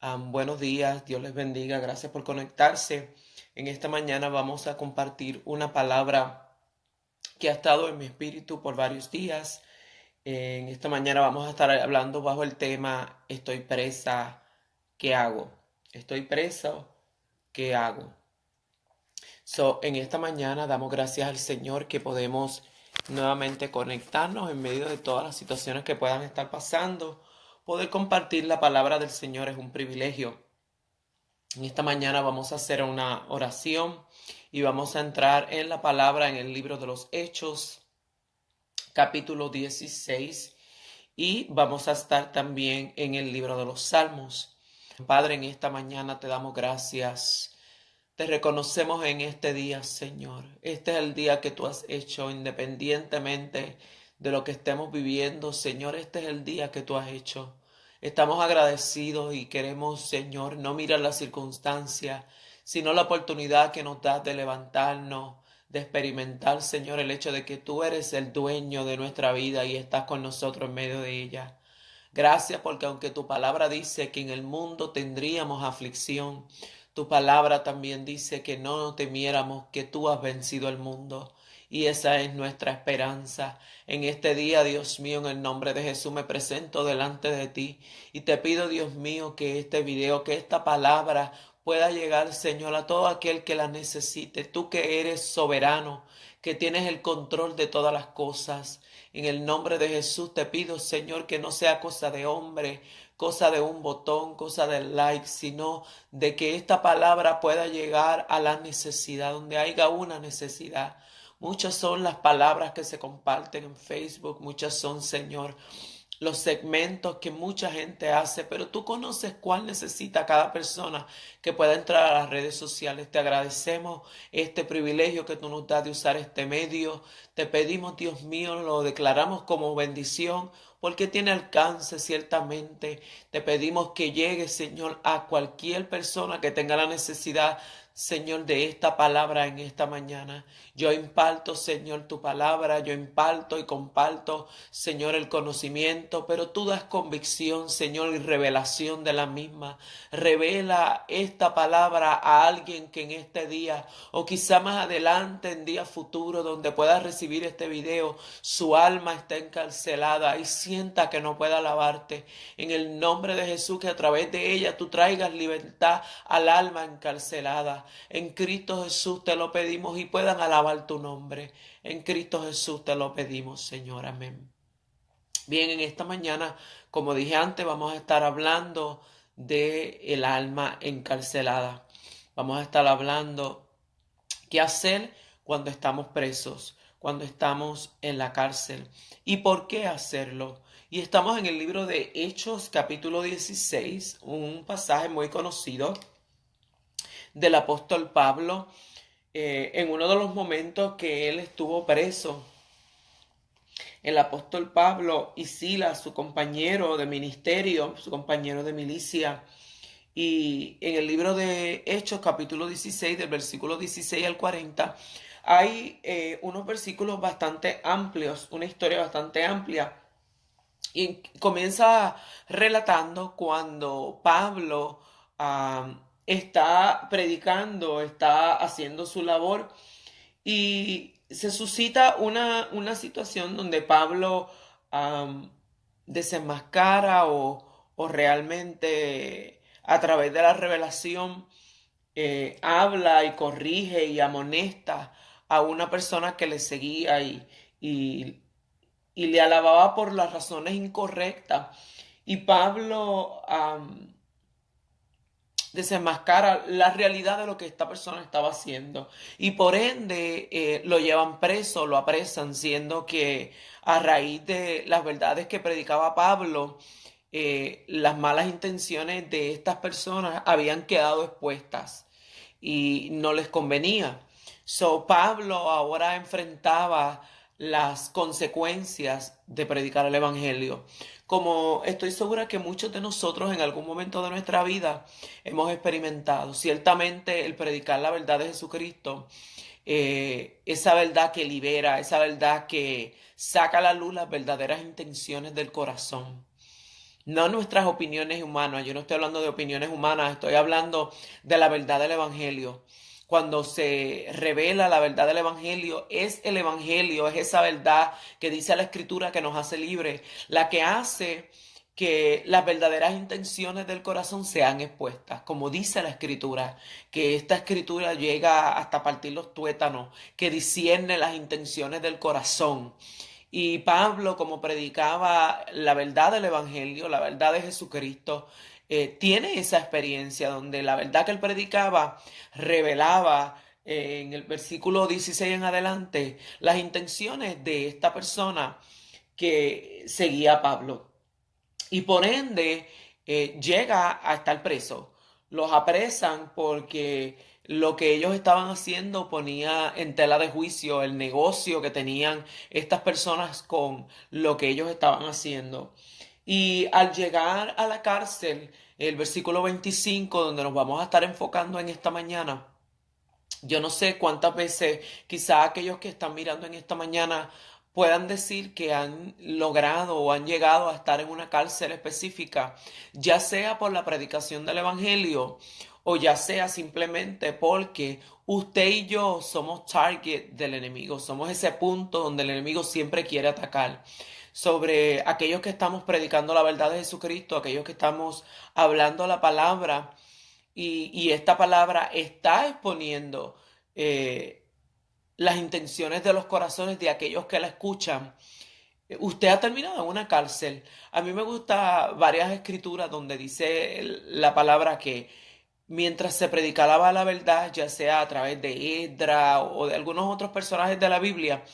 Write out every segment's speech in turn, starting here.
Buenos días, Dios les bendiga, gracias por conectarse. En esta mañana vamos a compartir una palabra que ha estado en mi espíritu por varios días. En esta mañana vamos a estar hablando bajo el tema Estoy presa, ¿qué hago? Estoy preso, ¿qué hago? En esta mañana damos gracias al Señor que podemos nuevamente conectarnos en medio de todas las situaciones que puedan estar pasando. Poder compartir la palabra del Señor es un privilegio. En esta mañana vamos a hacer una oración y vamos a entrar en la palabra en el libro de los Hechos, capítulo 16, y vamos a estar también en el libro de los Salmos. Padre, en esta mañana te damos gracias. Te reconocemos en este día, Señor. Este es el día que tú has hecho independientemente de lo que estemos viviendo. Señor, este es el día que tú has hecho. Estamos agradecidos y queremos, Señor, no mirar las circunstancias, sino la oportunidad que nos das de levantarnos, de experimentar, Señor, el hecho de que tú eres el dueño de nuestra vida y estás con nosotros en medio de ella. Gracias porque aunque tu palabra dice que en el mundo tendríamos aflicción, tu palabra también dice que no temiéramos, que tú has vencido el mundo. Y esa es nuestra esperanza. En este día, Dios mío, en el nombre de Jesús me presento delante de ti y te pido, Dios mío, que este video, que esta palabra pueda llegar, Señor, a todo aquel que la necesite. Tú que eres soberano, que tienes el control de todas las cosas. En el nombre de Jesús te pido, Señor, que no sea cosa de hombre, cosa de un botón, cosa del like, sino de que esta palabra pueda llegar a la necesidad, donde haya una necesidad. Muchas son las palabras que se comparten en Facebook, muchas son, Señor, los segmentos que mucha gente hace, pero tú conoces cuál necesita cada persona que pueda entrar a las redes sociales. Te agradecemos este privilegio que tú nos das de usar este medio. Te pedimos, Dios mío, lo declaramos como bendición porque tiene alcance ciertamente. Te pedimos que llegue, Señor, a cualquier persona que tenga la necesidad, Señor, de esta palabra en esta mañana. Yo imparto, Señor, tu palabra, yo imparto y comparto, Señor, el conocimiento, pero tú das convicción, Señor, y revelación de la misma. Revela esta palabra a alguien que en este día, o quizá más adelante, en día futuro, donde pueda recibir este video, su alma está encarcelada y sienta que no pueda alabarte. En el nombre de Jesús, que a través de ella tú traigas libertad al alma encarcelada. En Cristo Jesús te lo pedimos y puedan alabar tu nombre. En Cristo Jesús te lo pedimos, Señor. Amén. Bien, en esta mañana, como dije antes, vamos a estar hablando de el alma encarcelada. Vamos a estar hablando qué hacer cuando estamos presos, cuando estamos en la cárcel y por qué hacerlo. Y estamos en el libro de Hechos, capítulo 16, un pasaje muy conocido del apóstol Pablo, en uno de los momentos que él estuvo preso. El apóstol Pablo y Silas, su compañero de ministerio, su compañero de milicia, y en el libro de Hechos, capítulo 16, del versículo 16 al 40, hay unos versículos bastante amplios, una historia bastante amplia. Y comienza relatando cuando Pablo está predicando, está haciendo su labor y se suscita una situación donde Pablo am, desenmascara o realmente a través de la revelación habla y corrige y amonesta a una persona que le seguía y, y le alababa por las razones incorrectas. Y Pablo desenmascara la realidad de lo que esta persona estaba haciendo. Y por ende lo llevan preso, lo apresan, siendo que a raíz de las verdades que predicaba Pablo, las malas intenciones de estas personas habían quedado expuestas y no les convenía. Pablo ahora enfrentaba las consecuencias de predicar el evangelio. Como estoy segura que muchos de nosotros en algún momento de nuestra vida hemos experimentado, ciertamente el predicar la verdad de Jesucristo, esa verdad que libera, esa verdad que saca a la luz las verdaderas intenciones del corazón. no nuestras opiniones humanas. Yo no estoy hablando de opiniones humanas, estoy hablando de la verdad del Evangelio. Cuando se revela la verdad del Evangelio, es el Evangelio, es esa verdad que dice la Escritura que nos hace libres, la que hace que las verdaderas intenciones del corazón sean expuestas, como dice la Escritura, que esta Escritura llega hasta partir los tuétanos, que discierne las intenciones del corazón. Y Pablo, como predicaba la verdad del Evangelio, la verdad de Jesucristo, tiene esa experiencia donde la verdad que él predicaba revelaba en el versículo 16 en adelante las intenciones de esta persona que seguía a Pablo. Y por ende llega a estar preso. Los apresan porque lo que ellos estaban haciendo ponía en tela de juicio el negocio que tenían estas personas con lo que ellos estaban haciendo. Y al llegar a la cárcel, el versículo 25, donde nos vamos a estar enfocando en esta mañana, yo no sé cuántas veces quizá aquellos que están mirando en esta mañana puedan decir que han logrado o han llegado a estar en una cárcel específica, ya sea por la predicación del Evangelio o ya sea simplemente porque usted y yo somos target del enemigo, somos ese punto donde el enemigo siempre quiere atacar. Sobre aquellos que estamos predicando la verdad de Jesucristo, aquellos que estamos hablando la palabra y esta palabra está exponiendo eh, las intenciones de los corazones de aquellos que la escuchan. Usted ha terminado en una cárcel. A mí me gusta varias escrituras donde dice la palabra que mientras se predicaba la verdad, ya sea a través de Edra o de algunos otros personajes de la Biblia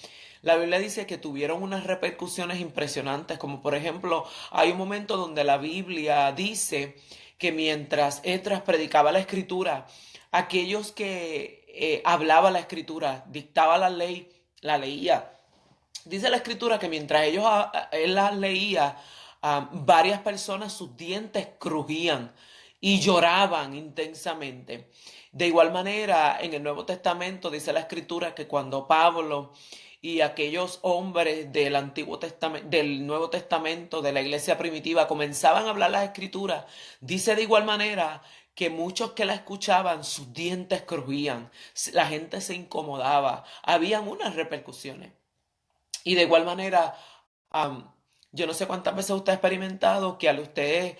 dice que tuvieron unas repercusiones impresionantes, como por ejemplo, hay un momento donde la Biblia dice que mientras Esdras predicaba la escritura, aquellos que hablaba la escritura, dictaba la ley, la leía. Dice la escritura que mientras él las leía, varias personas sus dientes crujían y lloraban intensamente. De igual manera, en el Nuevo Testamento dice la escritura que cuando Pablo y aquellos hombres del Antiguo Testamento, del Nuevo Testamento, de la iglesia primitiva, comenzaban a hablar las escrituras, dice de igual manera que muchos que la escuchaban, sus dientes crujían, la gente se incomodaba, habían unas repercusiones. Y de igual manera, am, yo no sé cuántas veces usted ha experimentado que al usted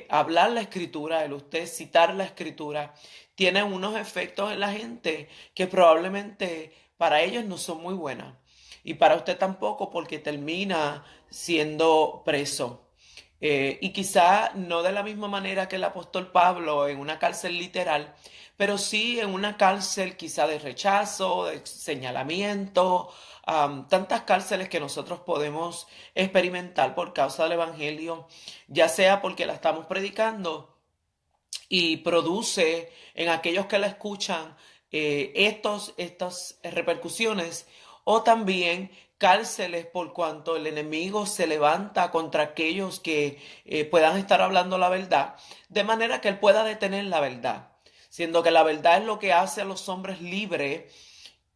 hablar la escritura, al usted citar la escritura, tiene unos efectos en la gente que probablemente para ellos no son muy buenas. Y para usted tampoco porque termina siendo preso. Y quizá no de la misma manera que el apóstol Pablo en una cárcel literal, pero sí en una cárcel quizá de rechazo, de señalamiento, tantas cárceles que nosotros podemos experimentar por causa del Evangelio, ya sea porque la estamos predicando y produce en aquellos que la escuchan estas repercusiones, o también cárceles por cuanto el enemigo se levanta contra aquellos que puedan estar hablando la verdad, de manera que él pueda detener la verdad, siendo que la verdad es lo que hace a los hombres libres.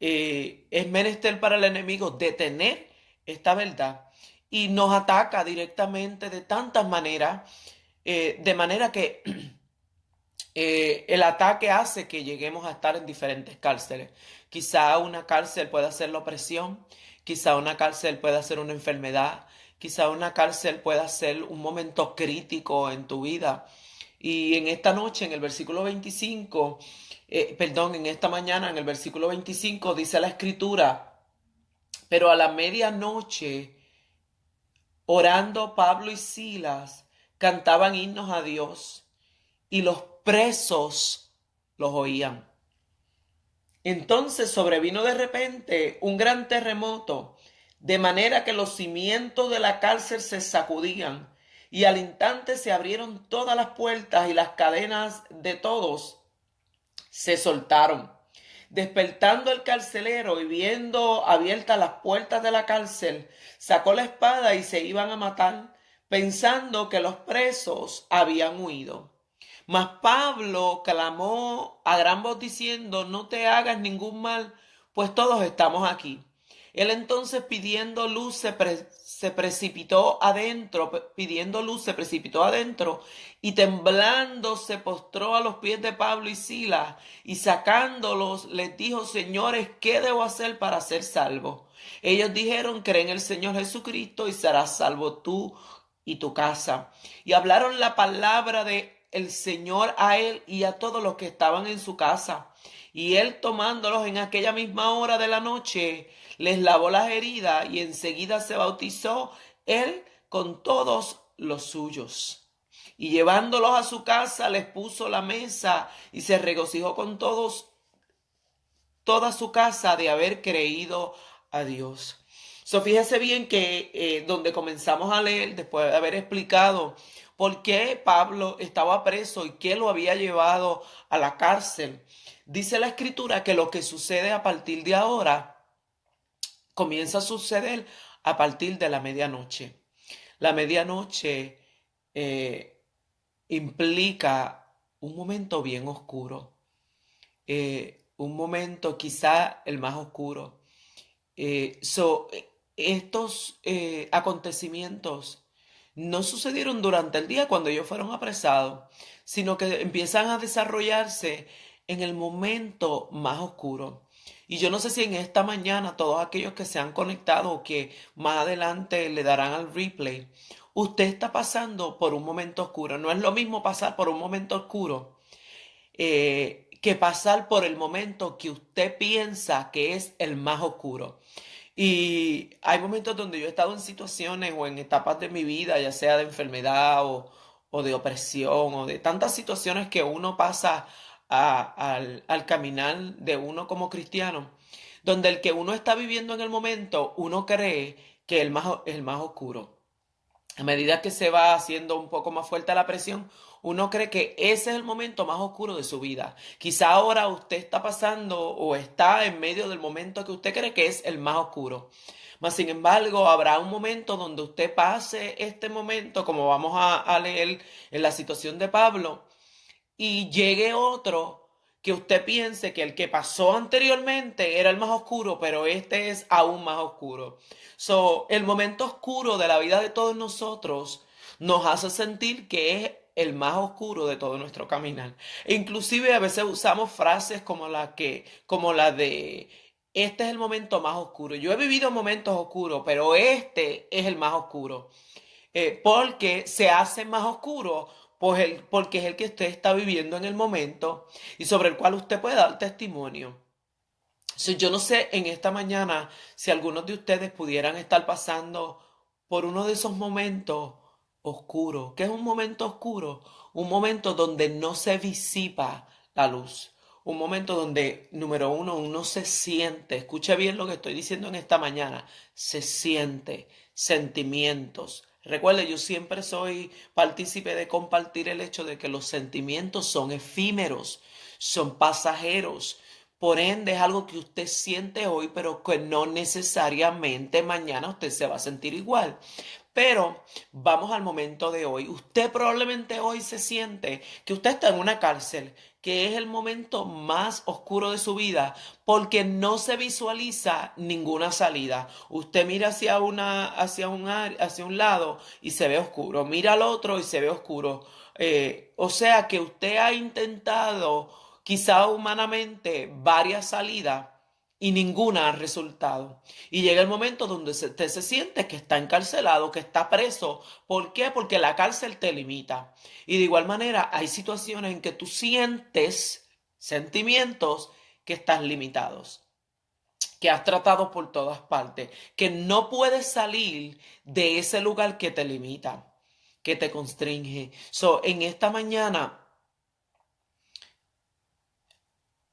Es menester para el enemigo detener esta verdad y nos ataca directamente de tantas maneras, de manera que el ataque hace que lleguemos a estar en diferentes cárceles. Quizá una cárcel pueda ser la opresión, quizá una cárcel pueda ser una enfermedad, quizá una cárcel pueda ser un momento crítico en tu vida. Y en esta noche, en el versículo 25, perdón, en esta mañana, en el versículo 25, dice la escritura, pero a la medianoche, orando Pablo y Silas, cantaban himnos a Dios y los presos los oían. Entonces sobrevino de repente un gran terremoto, de manera que los cimientos de la cárcel se sacudían, y al instante se abrieron todas las puertas y las cadenas de todos se soltaron. Despertando el carcelero y viendo abiertas las puertas de la cárcel, sacó la espada y se iban a matar, pensando que los presos habían huido. Mas Pablo clamó a gran voz diciendo, no te hagas ningún mal, pues todos estamos aquí. Él entonces pidiendo luz se precipitó adentro, pidiendo luz, se precipitó adentro y temblando se postró a los pies de Pablo y Silas y sacándolos les dijo: Señores, ¿qué debo hacer para ser salvo? Ellos dijeron: Cree en el Señor Jesucristo y serás salvo tú y tu casa. Y hablaron la palabra de el Señor a él y a todos los que estaban en su casa. Y él, tomándolos en aquella misma hora de la noche, les lavó las heridas y enseguida se bautizó él con todos los suyos. Y llevándolos a su casa les puso la mesa y se regocijó con todos, toda su casa de haber creído a Dios. Fíjese bien que donde comenzamos a leer, después de haber explicado por qué Pablo estaba preso y qué lo había llevado a la cárcel, dice la escritura que lo que sucede a partir de ahora comienza a suceder a partir de la medianoche. La medianoche eh, implica un momento bien oscuro, un momento quizá el más oscuro. Estos acontecimientos no sucedieron durante el día cuando ellos fueron apresados, sino que empiezan a desarrollarse en el momento más oscuro. Y yo no sé si en esta mañana todos aquellos que se han conectado o que más adelante le darán al replay, usted está pasando por un momento oscuro. No es lo mismo pasar por un momento oscuro que pasar por el momento que usted piensa que es el más oscuro. Y hay momentos donde yo he estado en situaciones o en etapas de mi vida, ya sea de enfermedad o de opresión o de tantas situaciones que uno pasa al caminar de uno como cristiano, donde el que uno está viviendo en el momento, uno cree que es el más oscuro. A medida que se va haciendo un poco más fuerte la presión, uno cree que ese es el momento más oscuro de su vida. Quizá ahora usted está pasando o está en medio del momento que usted cree que es el más oscuro. Mas, sin embargo, habrá un momento donde usted pase este momento, como vamos a leer en la situación de Pablo, y llegue otro que usted piense que el que pasó anteriormente era el más oscuro, pero este es aún más oscuro. El momento oscuro de la vida de todos nosotros nos hace sentir que es el más oscuro de todo nuestro caminar. E inclusive a veces usamos frases como la de este es el momento más oscuro. Yo he vivido momentos oscuros, pero este es el más oscuro. Porque se hace más oscuro porque es el que usted está viviendo en el momento y sobre el cual usted puede dar testimonio. Yo no sé en esta mañana si algunos de ustedes pudieran estar pasando por uno de esos momentos oscuros. ¿Qué es un momento oscuro? Un momento donde no se disipa la luz. Un momento donde, número uno se siente, escuche bien lo que estoy diciendo en esta mañana, se siente sentimientos. Recuerde, yo siempre soy partícipe de compartir el hecho de que los sentimientos son efímeros, son pasajeros. Por ende, es algo que usted siente hoy, pero que no necesariamente mañana usted se va a sentir igual. Pero vamos al momento de hoy. Usted probablemente hoy se siente que usted está en una cárcel, que es el momento más oscuro de su vida, porque no se visualiza ninguna salida. Usted mira hacia un lado y se ve oscuro, mira al otro y se ve oscuro. O sea que usted ha intentado, quizá humanamente, varias salidas y ninguna ha resultado. Y llega el momento donde usted se siente que está encarcelado, que está preso. ¿Por qué? Porque la cárcel te limita. Y de igual manera hay situaciones en que tú sientes sentimientos que están limitados, que has tratado por todas partes, que no puedes salir de ese lugar que te limita, que te constringe. En esta mañana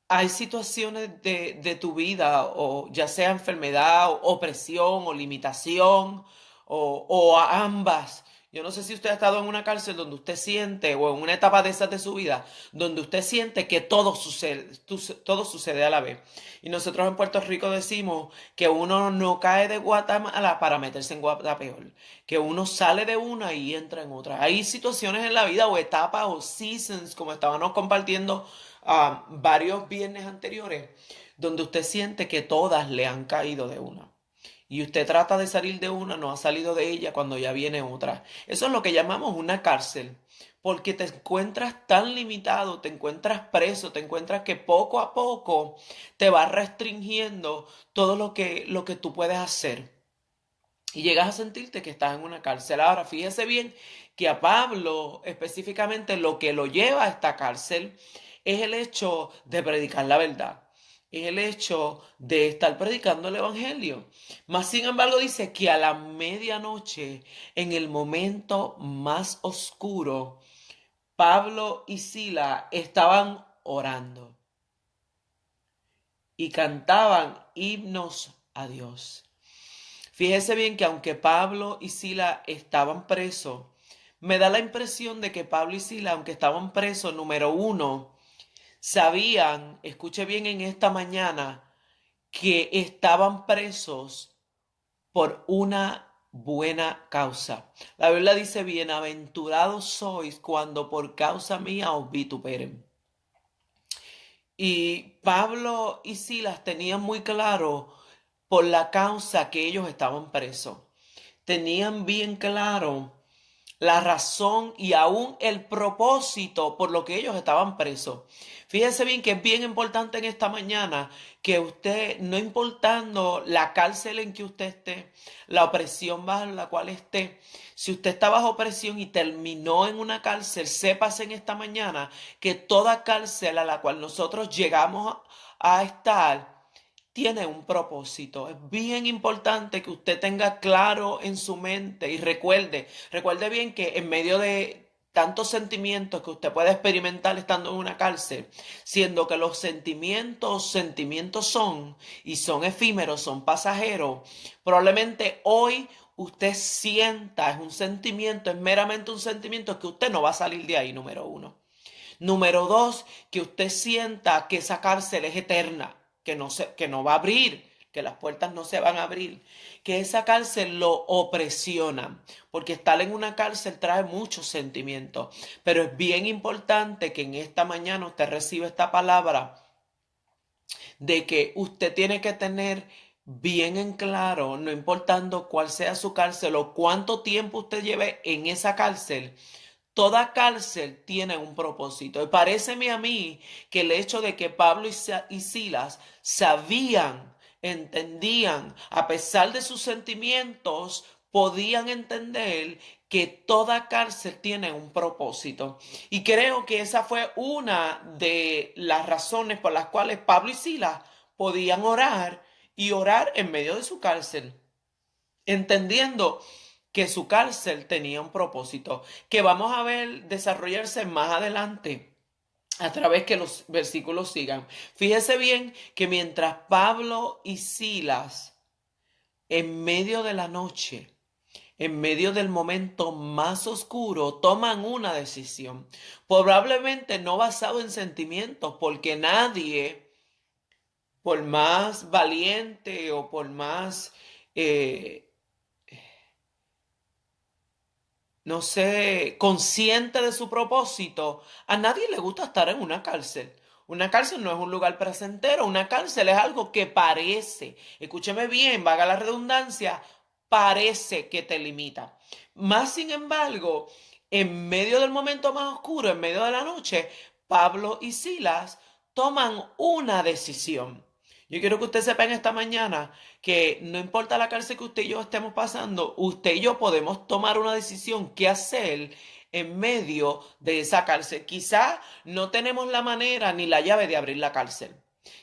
hay situaciones de tu vida, o ya sea enfermedad, o opresión, o limitación, o a ambas. Yo no sé si usted ha estado en una cárcel donde usted siente, o en una etapa de esas de su vida, donde usted siente que todo sucede a la vez. Y nosotros en Puerto Rico decimos que uno no cae de Guatemala para meterse en Guatapeor, que uno sale de una y entra en otra. Hay situaciones en la vida, o etapas, o seasons, como estábamos compartiendo varios viernes anteriores, donde usted siente que todas le han caído de una. y usted trata de salir de una, no ha salido de ella cuando ya viene otra. Eso es lo que llamamos una cárcel, porque te encuentras tan limitado, te encuentras preso, te encuentras que poco a poco te va restringiendo todo lo que tú puedes hacer. Y llegas a sentirte que estás en una cárcel. Ahora, fíjese bien que a Pablo específicamente lo que lo lleva a esta cárcel es el hecho de predicar la verdad. Es el hecho de estar predicando el evangelio. Mas, sin embargo, dice que a la medianoche, en el momento más oscuro, Pablo y Sila estaban orando y cantaban himnos a Dios. Fíjese bien que aunque Pablo y Sila estaban presos, me da la impresión de que Pablo y Sila, aunque estaban presos, número uno, sabían, escuche bien en esta mañana, que estaban presos por una buena causa. La Biblia dice, bienaventurados sois cuando por causa mía os vituperen. Y Pablo y Silas tenían muy claro por la causa que ellos estaban presos. Tenían bien claro la razón y aún el propósito por lo que ellos estaban presos. Fíjese bien que es bien importante en esta mañana que usted, no importando la cárcel en que usted esté, la opresión bajo la cual esté, si usted está bajo opresión y terminó en una cárcel, sépase en esta mañana que toda cárcel a la cual nosotros llegamos a estar tiene un propósito. Es bien importante que usted tenga claro en su mente y recuerde bien que en medio de tantos sentimientos que usted puede experimentar estando en una cárcel, siendo que los sentimientos son y son efímeros, son pasajeros, probablemente hoy usted sienta, es un sentimiento, es meramente un sentimiento que usted no va a salir de ahí, número uno. Número dos, que usted sienta que esa cárcel es eterna, que no va a abrir, que las puertas no se van a abrir, que esa cárcel lo opresiona, porque estar en una cárcel trae muchos sentimientos, pero es bien importante que en esta mañana usted reciba esta palabra de que usted tiene que tener bien en claro, no importando cuál sea su cárcel o cuánto tiempo usted lleve en esa cárcel. Toda cárcel tiene un propósito. Y paréceme a mí que el hecho de que Pablo y Silas sabían, entendían, a pesar de sus sentimientos, podían entender que toda cárcel tiene un propósito. Y creo que esa fue una de las razones por las cuales Pablo y Silas podían orar y orar en medio de su cárcel, entendiendo que su cárcel tenía un propósito, que vamos a ver desarrollarse más adelante a través que los versículos sigan. Fíjese bien que mientras Pablo y Silas, en medio de la noche, en medio del momento más oscuro, toman una decisión, probablemente no basado en sentimientos, porque nadie, por más valiente o por más no sé, consciente de su propósito, a nadie le gusta estar en una cárcel. Una cárcel no es un lugar placentero, una cárcel es algo que parece, escúcheme bien, vaga la redundancia, parece que te limita. Más sin embargo, en medio del momento más oscuro, en medio de la noche, Pablo y Silas toman una decisión. Yo quiero que usted sepa en esta mañana que no importa la cárcel que usted y yo estemos pasando, usted y yo podemos tomar una decisión qué hacer en medio de esa cárcel. Quizá no tenemos la manera ni la llave de abrir la cárcel.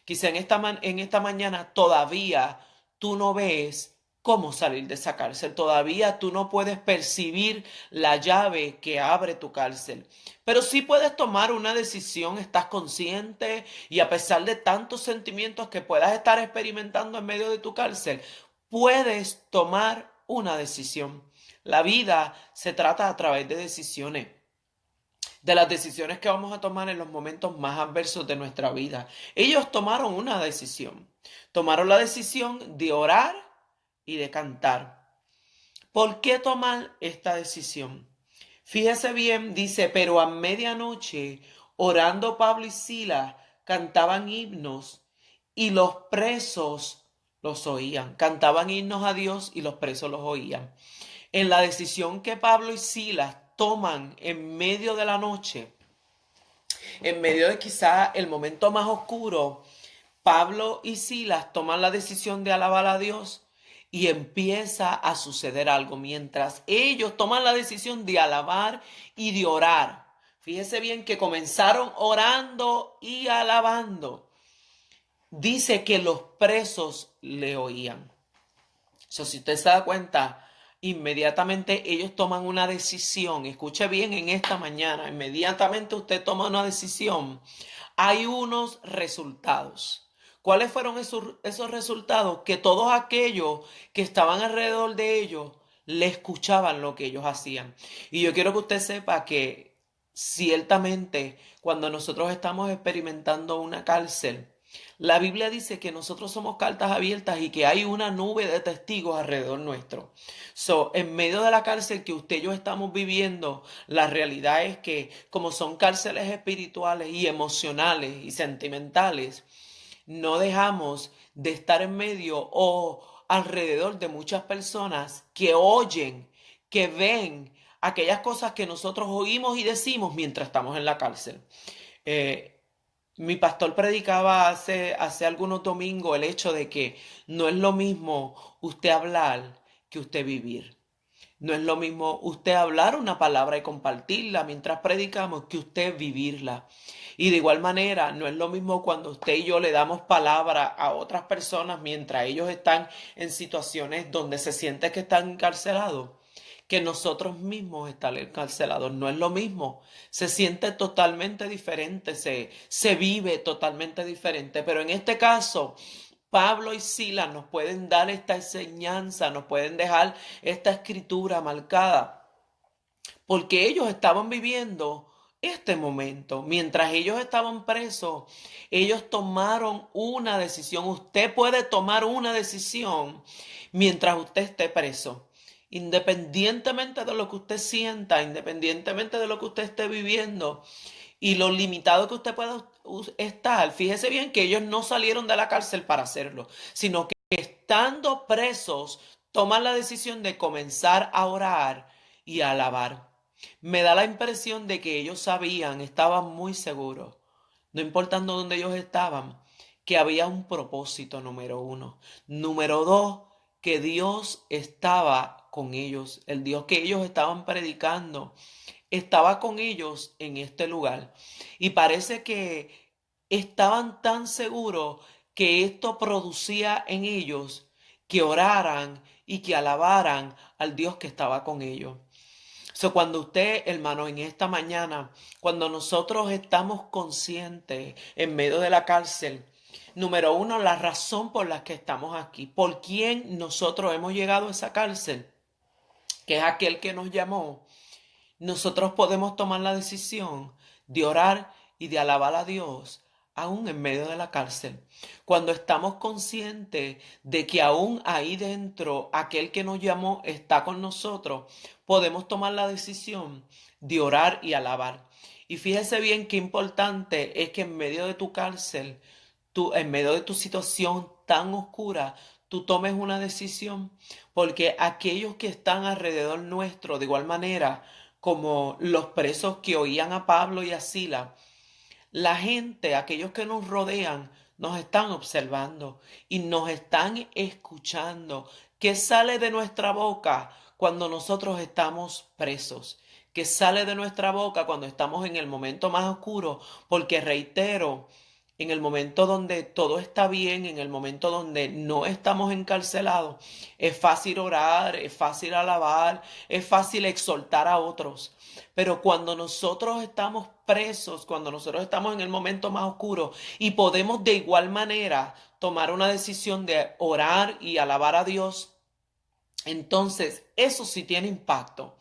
Quizá en esta mañana todavía tú no ves cómo salir de esa cárcel. Todavía tú no puedes percibir la llave que abre tu cárcel. Pero sí puedes tomar una decisión, estás consciente y a pesar de tantos sentimientos que puedas estar experimentando en medio de tu cárcel, puedes tomar una decisión. La vida se trata a través de decisiones, de las decisiones que vamos a tomar en los momentos más adversos de nuestra vida. Ellos tomaron una decisión. Tomaron la decisión de orar y de cantar. ¿Por qué tomar esta decisión? Fíjese bien, dice, pero a medianoche, orando Pablo y Silas, cantaban himnos y los presos los oían. Cantaban himnos a Dios y los presos los oían. En la decisión que Pablo y Silas toman en medio de la noche, en medio de quizá el momento más oscuro, Pablo y Silas toman la decisión de alabar a Dios y empieza a suceder algo mientras ellos toman la decisión de alabar y de orar. Fíjese bien que comenzaron orando y alabando. Dice que los presos le oían. Si usted se da cuenta, inmediatamente ellos toman una decisión. Escuche bien en esta mañana, inmediatamente usted toma una decisión. Hay unos resultados. ¿Cuáles fueron esos resultados? Que todos aquellos que estaban alrededor de ellos le escuchaban lo que ellos hacían. Y yo quiero que usted sepa que ciertamente cuando nosotros estamos experimentando una cárcel, la Biblia dice que nosotros somos cartas abiertas y que hay una nube de testigos alrededor nuestro. En medio de la cárcel que usted y yo estamos viviendo, la realidad es que como son cárceles espirituales y emocionales y sentimentales, no dejamos de estar en medio o alrededor de muchas personas que oyen, que ven aquellas cosas que nosotros oímos y decimos mientras estamos en la cárcel. Eh, Mi pastor predicaba hace algunos domingos el hecho de que no es lo mismo usted hablar que usted vivir. No es lo mismo usted hablar una palabra y compartirla mientras predicamos que usted vivirla. Y de igual manera, no es lo mismo cuando usted y yo le damos palabra a otras personas mientras ellos están en situaciones donde se siente que están encarcelados, que nosotros mismos estar encarcelados. No es lo mismo. Se siente totalmente diferente, se vive totalmente diferente. Pero en este caso, Pablo y Silas nos pueden dar esta enseñanza, nos pueden dejar esta escritura marcada, porque ellos estaban viviendo este momento. Mientras ellos estaban presos, ellos tomaron una decisión. Usted puede tomar una decisión mientras usted esté preso. Independientemente de lo que usted sienta, independientemente de lo que usted esté viviendo y lo limitado que usted pueda estar, fíjese bien que ellos no salieron de la cárcel para hacerlo, sino que estando presos, toman la decisión de comenzar a orar y a alabar. Me da la impresión de que ellos sabían, estaban muy seguros, no importando dónde ellos estaban, que había un propósito número uno. Número dos, que Dios estaba con ellos, el Dios que ellos estaban predicando estaba con ellos en este lugar. Y parece que estaban tan seguros que esto producía en ellos que oraran y que alabaran al Dios que estaba con ellos. Cuando usted, hermano, en esta mañana, cuando nosotros estamos conscientes en medio de la cárcel, número uno, la razón por la que estamos aquí, por quién nosotros hemos llegado a esa cárcel, que es aquel que nos llamó, nosotros podemos tomar la decisión de orar y de alabar a Dios aún en medio de la cárcel. Cuando estamos conscientes de que aún ahí dentro aquel que nos llamó está con nosotros, podemos tomar la decisión de orar y alabar. Y fíjese bien qué importante es que en medio de tu cárcel, en medio de tu situación tan oscura, tú tomes una decisión, porque aquellos que están alrededor nuestro, de igual manera, como los presos que oían a Pablo y a Silas, la gente, aquellos que nos rodean, nos están observando y nos están escuchando. ¿Qué sale de nuestra boca cuando nosotros estamos presos? ¿Qué sale de nuestra boca cuando estamos en el momento más oscuro? Porque reitero, en el momento donde todo está bien, en el momento donde no estamos encarcelados, es fácil orar, es fácil alabar, es fácil exhortar a otros. Pero cuando nosotros estamos presos, cuando nosotros estamos en el momento más oscuro y podemos de igual manera tomar una decisión de orar y alabar a Dios, entonces eso sí tiene impacto.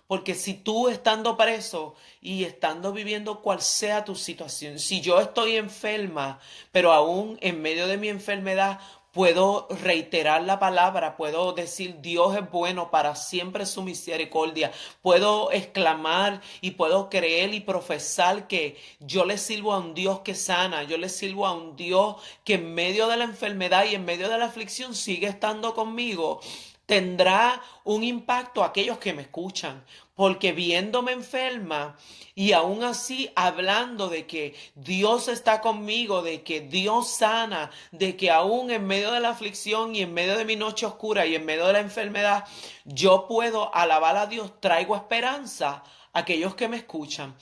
Porque si tú estando preso y estando viviendo cual sea tu situación, si yo estoy enferma, pero aún en medio de mi enfermedad puedo reiterar la palabra, puedo decir Dios es bueno, para siempre su misericordia, puedo exclamar y puedo creer y profesar que yo le sirvo a un Dios que sana, yo le sirvo a un Dios que en medio de la enfermedad y en medio de la aflicción sigue estando conmigo. Tendrá un impacto a aquellos que me escuchan, porque viéndome enferma y aún así hablando de que Dios está conmigo, de que Dios sana, de que aún en medio de la aflicción y en medio de mi noche oscura y en medio de la enfermedad, yo puedo alabar a Dios, traigo esperanza a aquellos que me escuchan.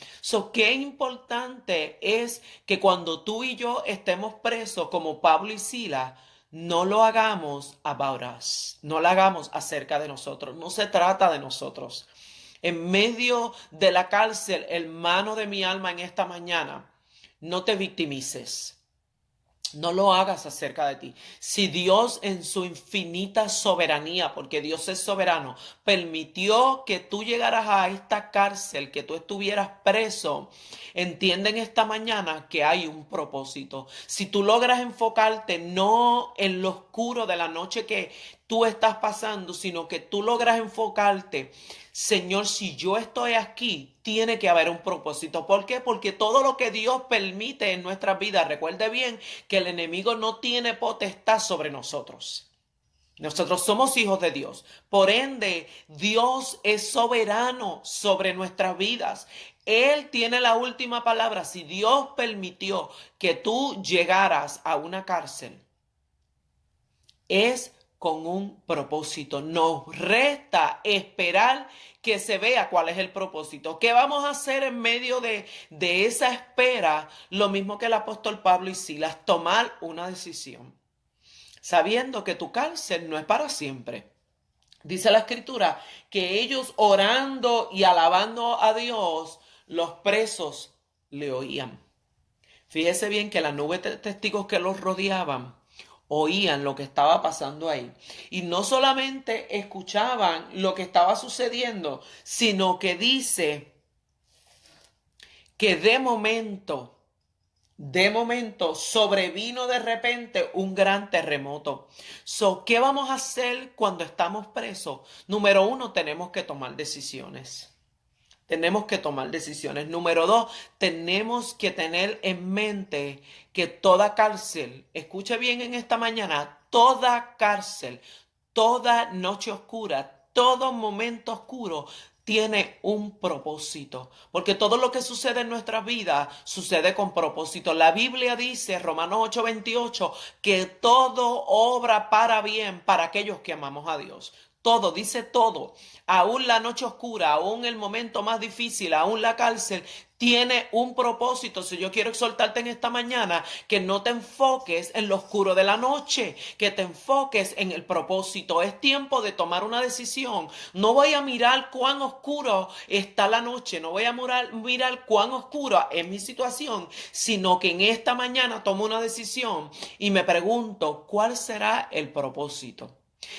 Qué importante es que cuando tú y yo estemos presos como Pablo y Silas, no lo hagamos about us, no lo hagamos acerca de nosotros, no se trata de nosotros. En medio de la cárcel, hermano de mi alma, en esta mañana, no te victimices. No lo hagas acerca de ti. Si Dios en su infinita soberanía, porque Dios es soberano, permitió que tú llegaras a esta cárcel, que tú estuvieras preso, entienden esta mañana que hay un propósito. Si tú logras enfocarte no en lo oscuro de la noche que tú estás pasando, sino que tú logras enfocarte, Señor, si yo estoy aquí, tiene que haber un propósito. ¿Por qué? Porque todo lo que Dios permite en nuestras vidas, recuerde bien que el enemigo no tiene potestad sobre nosotros. Nosotros somos hijos de Dios. Por ende, Dios es soberano sobre nuestras vidas. Él tiene la última palabra. Si Dios permitió que tú llegaras a una cárcel, es con un propósito. Nos resta esperar que se vea cuál es el propósito. ¿Qué vamos a hacer en medio de esa espera? Lo mismo que el apóstol Pablo y Silas, tomar una decisión, sabiendo que tu cárcel no es para siempre. Dice la escritura que ellos orando y alabando a Dios, los presos le oían. Fíjese bien que la nube de testigos que los rodeaban oían lo que estaba pasando ahí. Y no solamente escuchaban lo que estaba sucediendo, sino que dice que de momento sobrevino de repente un gran terremoto. ¿Qué vamos a hacer cuando estamos presos? Número uno, tenemos que tomar decisiones. Tenemos que tomar decisiones. Número dos, tenemos que tener en mente que toda cárcel, escuche bien en esta mañana, toda cárcel, toda noche oscura, todo momento oscuro tiene un propósito, porque todo lo que sucede en nuestra vida sucede con propósito. La Biblia dice, Romanos 8:28, que todo obra para bien para aquellos que amamos a Dios. Todo, dice todo. Aún la noche oscura, aún el momento más difícil, aún la cárcel, tiene un propósito. Si yo quiero exhortarte en esta mañana, que no te enfoques en lo oscuro de la noche, que te enfoques en el propósito. Es tiempo de tomar una decisión. No voy a mirar cuán oscuro está la noche, no voy a mirar cuán oscura es mi situación, sino que en esta mañana tomo una decisión y me pregunto, ¿cuál será el propósito?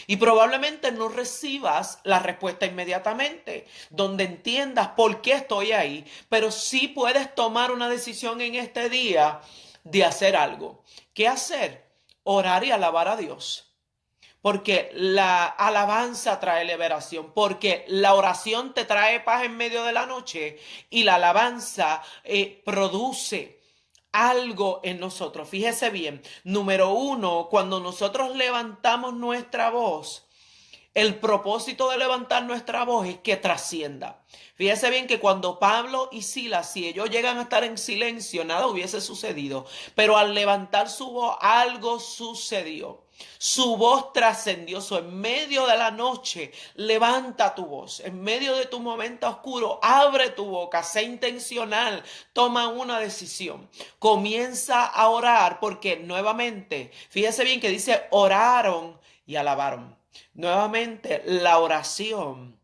Y probablemente no recibas la respuesta inmediatamente, donde entiendas por qué estoy ahí, pero sí puedes tomar una decisión en este día de hacer algo. ¿Qué hacer? Orar y alabar a Dios. Porque la alabanza trae liberación, porque la oración te trae paz en medio de la noche y la alabanza produce algo en nosotros. Fíjese bien, número uno, cuando nosotros levantamos nuestra voz, el propósito de levantar nuestra voz es que trascienda. Fíjese bien que cuando Pablo y Silas, si ellos llegan a estar en silencio, nada hubiese sucedido. Pero al levantar su voz, algo sucedió. Su voz trascendió. En medio de la noche, levanta tu voz. En medio de tu momento oscuro, abre tu boca. Sé intencional. Toma una decisión. Comienza a orar porque nuevamente, fíjese bien que dice oraron y alabaron. Nuevamente, la oración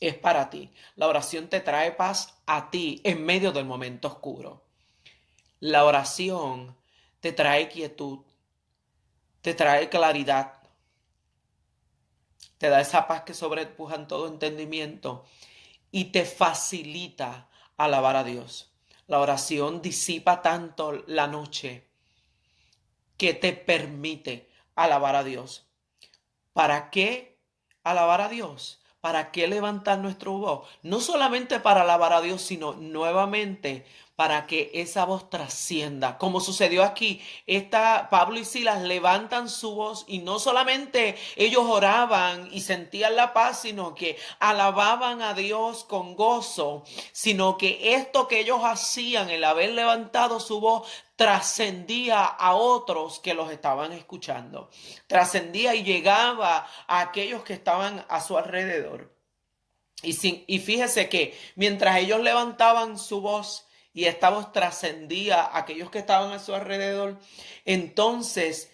es para ti. La oración te trae paz a ti en medio del momento oscuro. La oración te trae quietud, te trae claridad, te da esa paz que sobrepuja en todo entendimiento y te facilita alabar a Dios. La oración disipa tanto la noche que te permite alabar a Dios? ¿Para qué alabar a Dios? ¿Para qué levantar nuestra voz? No solamente para alabar a Dios, sino nuevamente para que esa voz trascienda. Como sucedió aquí, Pablo y Silas levantan su voz y no solamente ellos oraban y sentían la paz, sino que alababan a Dios con gozo, sino que esto que ellos hacían, el haber levantado su voz, trascendía a otros que los estaban escuchando. Trascendía y llegaba a aquellos que estaban a su alrededor. Y fíjese que mientras ellos levantaban su voz y esta voz trascendía a aquellos que estaban a su alrededor, entonces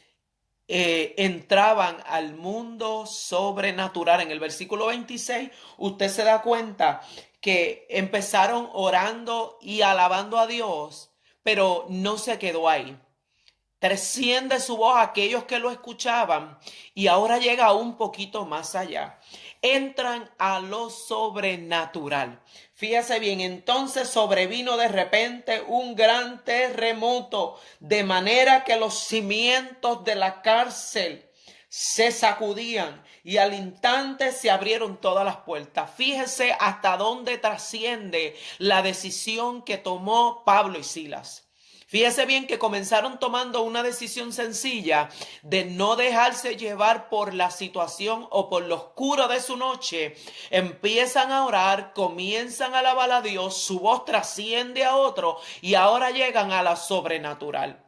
entraban al mundo sobrenatural. En el versículo 26, usted se da cuenta que empezaron orando y alabando a Dios, pero no se quedó ahí. Trasciende su voz a aquellos que lo escuchaban y ahora llega un poquito más allá. Entran a lo sobrenatural. Fíjese bien, entonces sobrevino de repente un gran terremoto, de manera que los cimientos de la cárcel se sacudían y al instante se abrieron todas las puertas. Fíjese hasta dónde trasciende la decisión que tomó Pablo y Silas. Fíjese bien que comenzaron tomando una decisión sencilla de no dejarse llevar por la situación o por lo oscuro de su noche. Empiezan a orar, comienzan a alabar a Dios, su voz trasciende a otro y ahora llegan a la sobrenatural.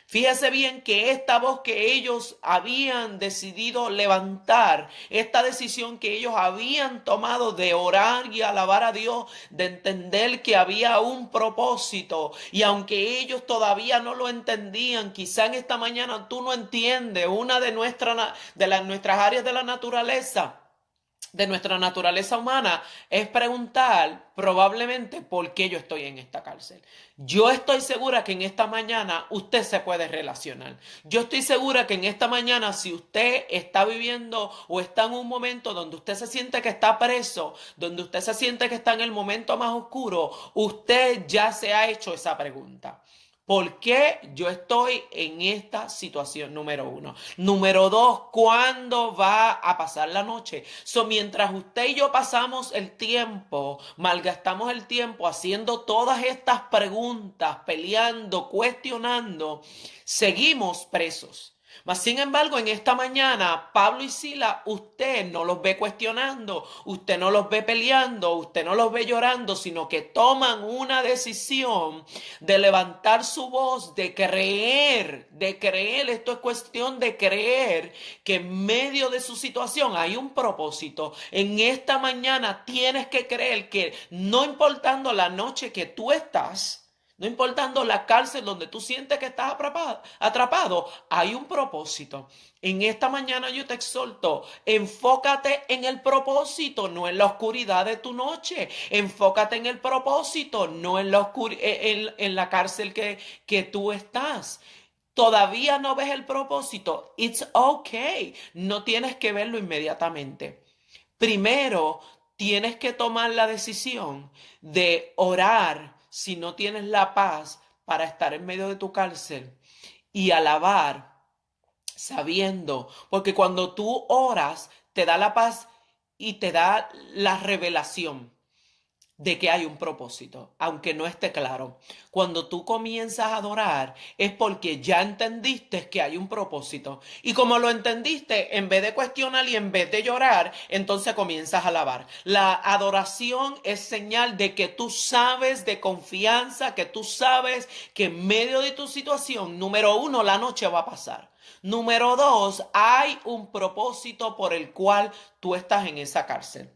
Fíjese bien que esta voz que ellos habían decidido levantar, esta decisión que ellos habían tomado de orar y alabar a Dios, de entender que había un propósito, y aunque ellos todavía no lo entendían, quizá en esta mañana tú no entiendes una de nuestras áreas de la naturaleza. De nuestra naturaleza humana es preguntar probablemente por qué yo estoy en esta cárcel. Yo estoy segura que en esta mañana usted se puede relacionar. Yo estoy segura que en esta mañana, si usted está viviendo o está en un momento donde usted se siente que está preso, donde usted se siente que está en el momento más oscuro, usted ya se ha hecho esa pregunta. ¿Por qué yo estoy en esta situación? Número uno. Número dos, ¿cuándo va a pasar la noche? Mientras usted y yo pasamos el tiempo, malgastamos el tiempo haciendo todas estas preguntas, peleando, cuestionando, seguimos presos. Mas, sin embargo, en esta mañana, Pablo y Silas, usted no los ve cuestionando, usted no los ve peleando, usted no los ve llorando, sino que toman una decisión de levantar su voz, de creer, esto es cuestión de creer que en medio de su situación hay un propósito. En esta mañana tienes que creer que no importando la noche que tú estás, no importando la cárcel donde tú sientes que estás atrapado, hay un propósito. En esta mañana yo te exhorto, enfócate en el propósito, no en la oscuridad de tu noche. Enfócate en el propósito, no en la cárcel que tú estás. Todavía no ves el propósito. It's okay. No tienes que verlo inmediatamente. Primero, tienes que tomar la decisión de orar si no tienes la paz para estar en medio de tu cárcel y alabar sabiendo, porque cuando tú oras te da la paz y te da la revelación de que hay un propósito, aunque no esté claro. Cuando tú comienzas a adorar es porque ya entendiste que hay un propósito. Y como lo entendiste, en vez de cuestionar y en vez de llorar, entonces comienzas a alabar. La adoración es señal de que tú sabes de confianza, que tú sabes que en medio de tu situación, número uno, la noche va a pasar. Número dos, hay un propósito por el cual tú estás en esa cárcel.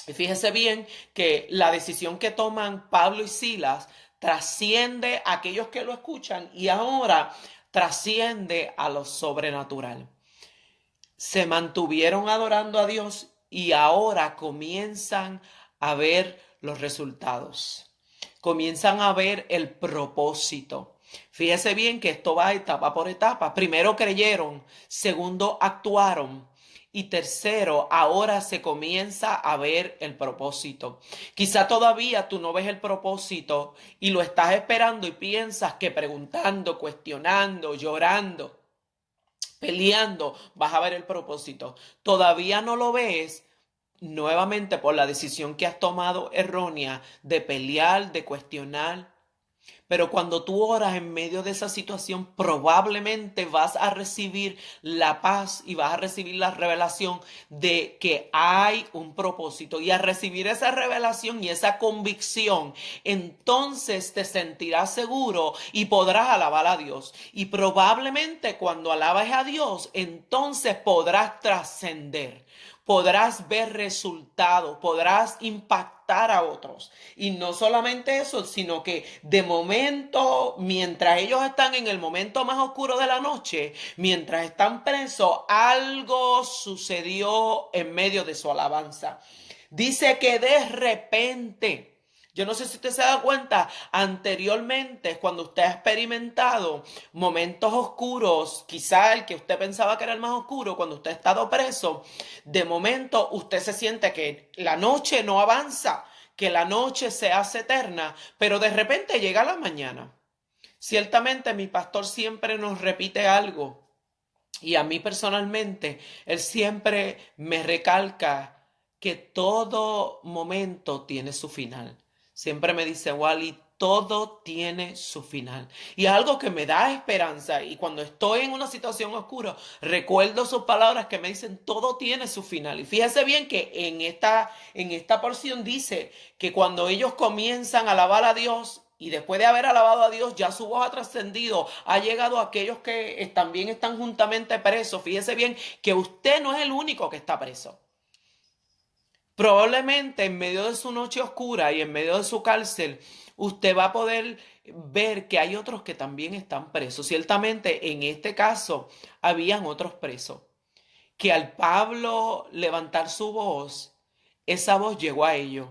Y fíjese bien que la decisión que toman Pablo y Silas trasciende a aquellos que lo escuchan y ahora trasciende a lo sobrenatural. Se mantuvieron adorando a Dios y ahora comienzan a ver los resultados. Comienzan a ver el propósito. Fíjese bien que esto va etapa por etapa. Primero creyeron, segundo actuaron. Y tercero, ahora se comienza a ver el propósito. Quizá todavía tú no ves el propósito y lo estás esperando y piensas que preguntando, cuestionando, llorando. peleando, vas a ver el propósito. Todavía no lo ves, nuevamente por la decisión que has tomado errónea de pelear, de cuestionar. Pero cuando tú oras en medio de esa situación, probablemente vas a recibir la paz y vas a recibir la revelación de que hay un propósito. Y al recibir esa revelación y esa convicción, entonces te sentirás seguro y podrás alabar a Dios. Y probablemente cuando alabas a Dios, entonces podrás trascender. Podrás ver resultados, podrás impactar a otros. Y no solamente eso, sino que de momento, mientras ellos están en el momento más oscuro de la noche, mientras están presos, algo sucedió en medio de su alabanza. Dice que de repente, yo no sé si usted se da cuenta, anteriormente, cuando usted ha experimentado momentos oscuros, quizá el que usted pensaba que era el más oscuro, cuando usted ha estado preso, de momento usted se siente que la noche no avanza, que la noche se hace eterna, pero de repente llega la mañana. Ciertamente mi pastor siempre nos repite algo y a mí personalmente, él siempre me recalca que todo momento tiene su final. Siempre me dice, Wally, todo tiene su final. Y es algo que me da esperanza. Y cuando estoy en una situación oscura, recuerdo sus palabras que me dicen, todo tiene su final. Y fíjese bien que en esta porción dice que cuando ellos comienzan a alabar a Dios, y después de haber alabado a Dios, ya su voz ha trascendido, ha llegado a aquellos que también están juntamente presos. Fíjese bien que usted no es el único que está preso. Probablemente en medio de su noche oscura y en medio de su cárcel, usted va a poder ver que hay otros que también están presos. Ciertamente en este caso habían otros presos, que al Pablo levantar su voz, esa voz llegó a ellos.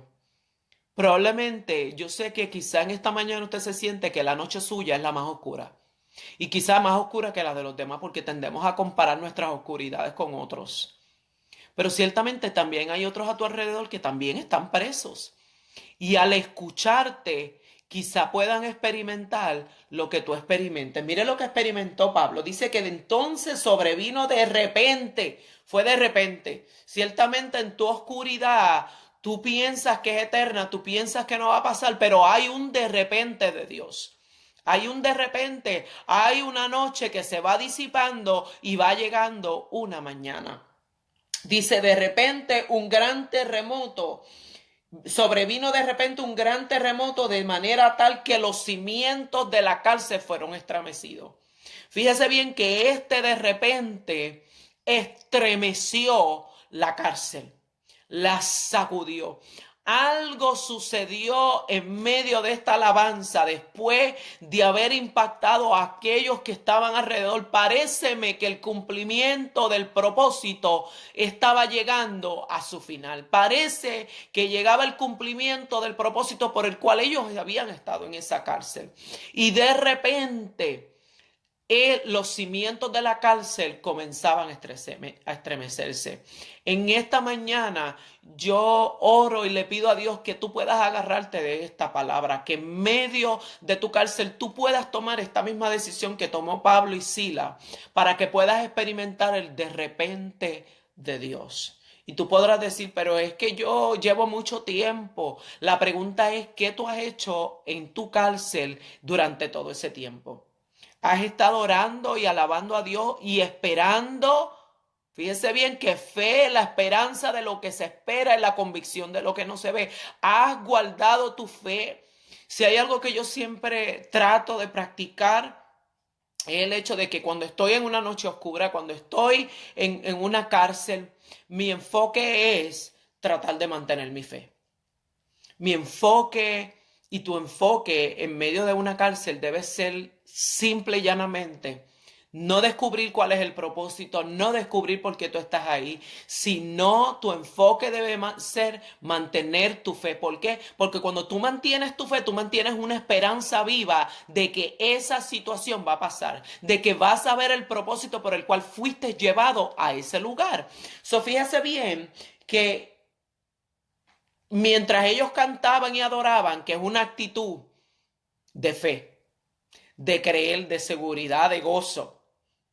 Probablemente, yo sé que quizá en esta mañana usted se siente que la noche suya es la más oscura. Y quizá más oscura que la de los demás porque tendemos a comparar nuestras oscuridades con otros. Pero ciertamente también hay otros a tu alrededor que también están presos. Y al escucharte, quizá puedan experimentar lo que tú experimentes. Mire lo que experimentó Pablo. Dice que de entonces sobrevino de repente. Fue de repente. Ciertamente en tu oscuridad tú piensas que es eterna, tú piensas que no va a pasar, pero hay un de repente de Dios. Hay un de repente, hay una noche que se va disipando y va llegando una mañana. Dice, de repente un gran terremoto. Sobrevino de repente un gran terremoto de manera tal que los cimientos de la cárcel fueron estremecidos. Fíjese bien que de repente estremeció la cárcel, la sacudió. Algo sucedió en medio de esta alabanza después de haber impactado a aquellos que estaban alrededor. Paréceme que el cumplimiento del propósito estaba llegando a su final. Parece que llegaba el cumplimiento del propósito por el cual ellos habían estado en esa cárcel. Y de repente los cimientos de la cárcel comenzaban a estremecerse. En esta mañana yo oro y le pido a Dios que tú puedas agarrarte de esta palabra, que en medio de tu cárcel tú puedas tomar esta misma decisión que tomó Pablo y Sila, para que puedas experimentar el de repente de Dios. Y tú podrás decir, pero es que yo llevo mucho tiempo. La pregunta es, ¿qué tú has hecho en tu cárcel durante todo ese tiempo? Has estado orando y alabando a Dios y esperando. Fíjese bien que fe, la esperanza de lo que se espera, es la convicción de lo que no se ve. Has guardado tu fe. Si hay algo que yo siempre trato de practicar, es el hecho de que cuando estoy en una noche oscura, cuando estoy en una cárcel, mi enfoque es tratar de mantener mi fe. Mi enfoque y tu enfoque en medio de una cárcel debe ser simple y llanamente no descubrir cuál es el propósito, no descubrir por qué tú estás ahí, sino tu enfoque debe ser mantener tu fe. ¿Por qué? Porque cuando tú mantienes tu fe, tú mantienes una esperanza viva de que esa situación va a pasar, de que vas a ver el propósito por el cual fuiste llevado a ese lugar. Fíjese bien que mientras ellos cantaban y adoraban, que es una actitud de fe, de creer, de seguridad, de gozo,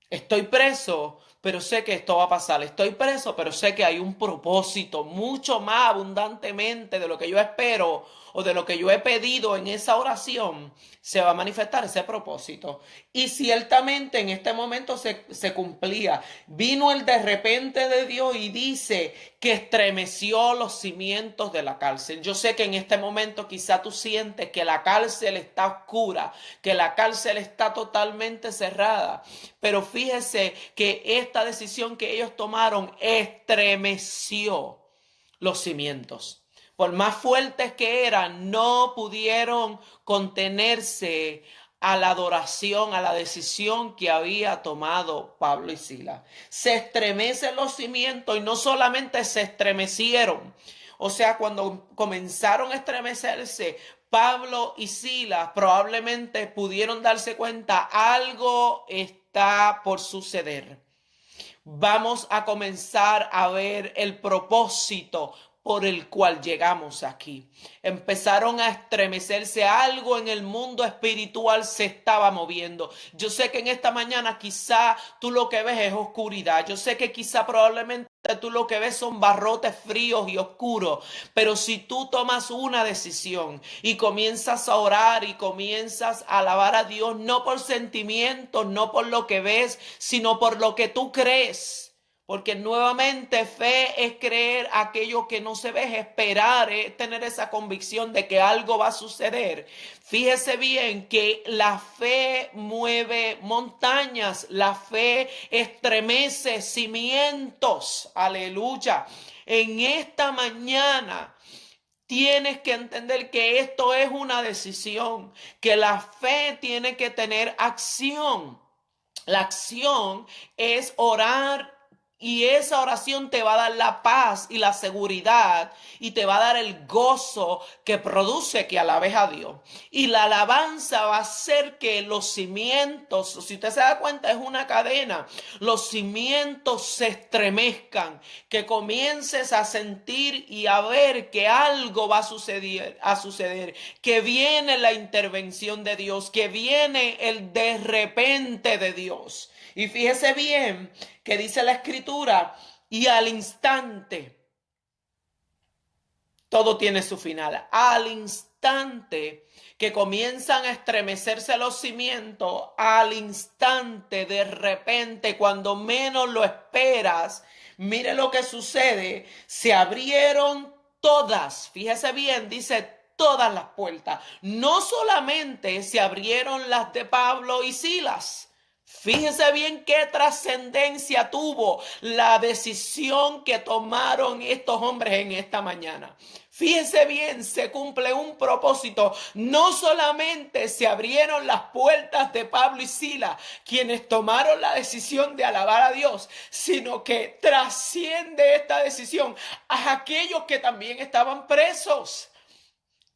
Estoy preso, pero sé que esto va a pasar. Estoy preso, pero sé que hay un propósito mucho más abundantemente de lo que yo espero o de lo que yo he pedido en esa oración. Se va a manifestar ese propósito. Y ciertamente en este momento se cumplía. Vino el de repente de Dios y dice que estremeció los cimientos de la cárcel. Yo sé que en este momento quizá tú sientes que la cárcel está oscura, que la cárcel está totalmente cerrada. Pero fíjese que esta decisión que ellos tomaron estremeció los cimientos. Por más fuertes que eran, no pudieron contenerse a la adoración, a la decisión que había tomado Pablo y Silas. Se estremecen los cimientos y no solamente se estremecieron, o sea, cuando comenzaron a estremecerse, Pablo y Silas probablemente pudieron darse cuenta, algo está por suceder. Vamos a comenzar a ver el propósito por el cual llegamos aquí. Empezaron a estremecerse, algo en el mundo espiritual se estaba moviendo. Yo sé que en esta mañana quizá tú lo que ves es oscuridad. Yo sé que quizá probablemente tú lo que ves son barrotes fríos y oscuros, pero si tú tomas una decisión y comienzas a orar y comienzas a alabar a Dios, no por sentimientos, no por lo que ves, sino por lo que tú crees. Porque nuevamente fe es creer aquello que no se ve, es esperar, es tener esa convicción de que algo va a suceder. Fíjese bien que la fe mueve montañas, la fe estremece cimientos. Aleluya. En esta mañana tienes que entender que esto es una decisión, que la fe tiene que tener acción. La acción es orar y esa oración te va a dar la paz y la seguridad y te va a dar el gozo que produce que alabes a Dios. Y la alabanza va a hacer que los cimientos, si usted se da cuenta, es una cadena, los cimientos se estremezcan, que comiences a sentir y a ver que algo va a suceder, que viene la intervención de Dios, que viene el de repente de Dios. Y fíjese bien que dice la escritura, y al instante, todo tiene su final, al instante que comienzan a estremecerse los cimientos, al instante, de repente, cuando menos lo esperas, mire lo que sucede, se abrieron todas, fíjese bien, dice todas las puertas, no solamente se abrieron las de Pablo y Silas. Fíjese bien qué trascendencia tuvo la decisión que tomaron estos hombres en esta mañana. Fíjese bien, se cumple un propósito. No solamente se abrieron las puertas de Pablo y Silas, quienes tomaron la decisión de alabar a Dios, sino que trasciende esta decisión a aquellos que también estaban presos.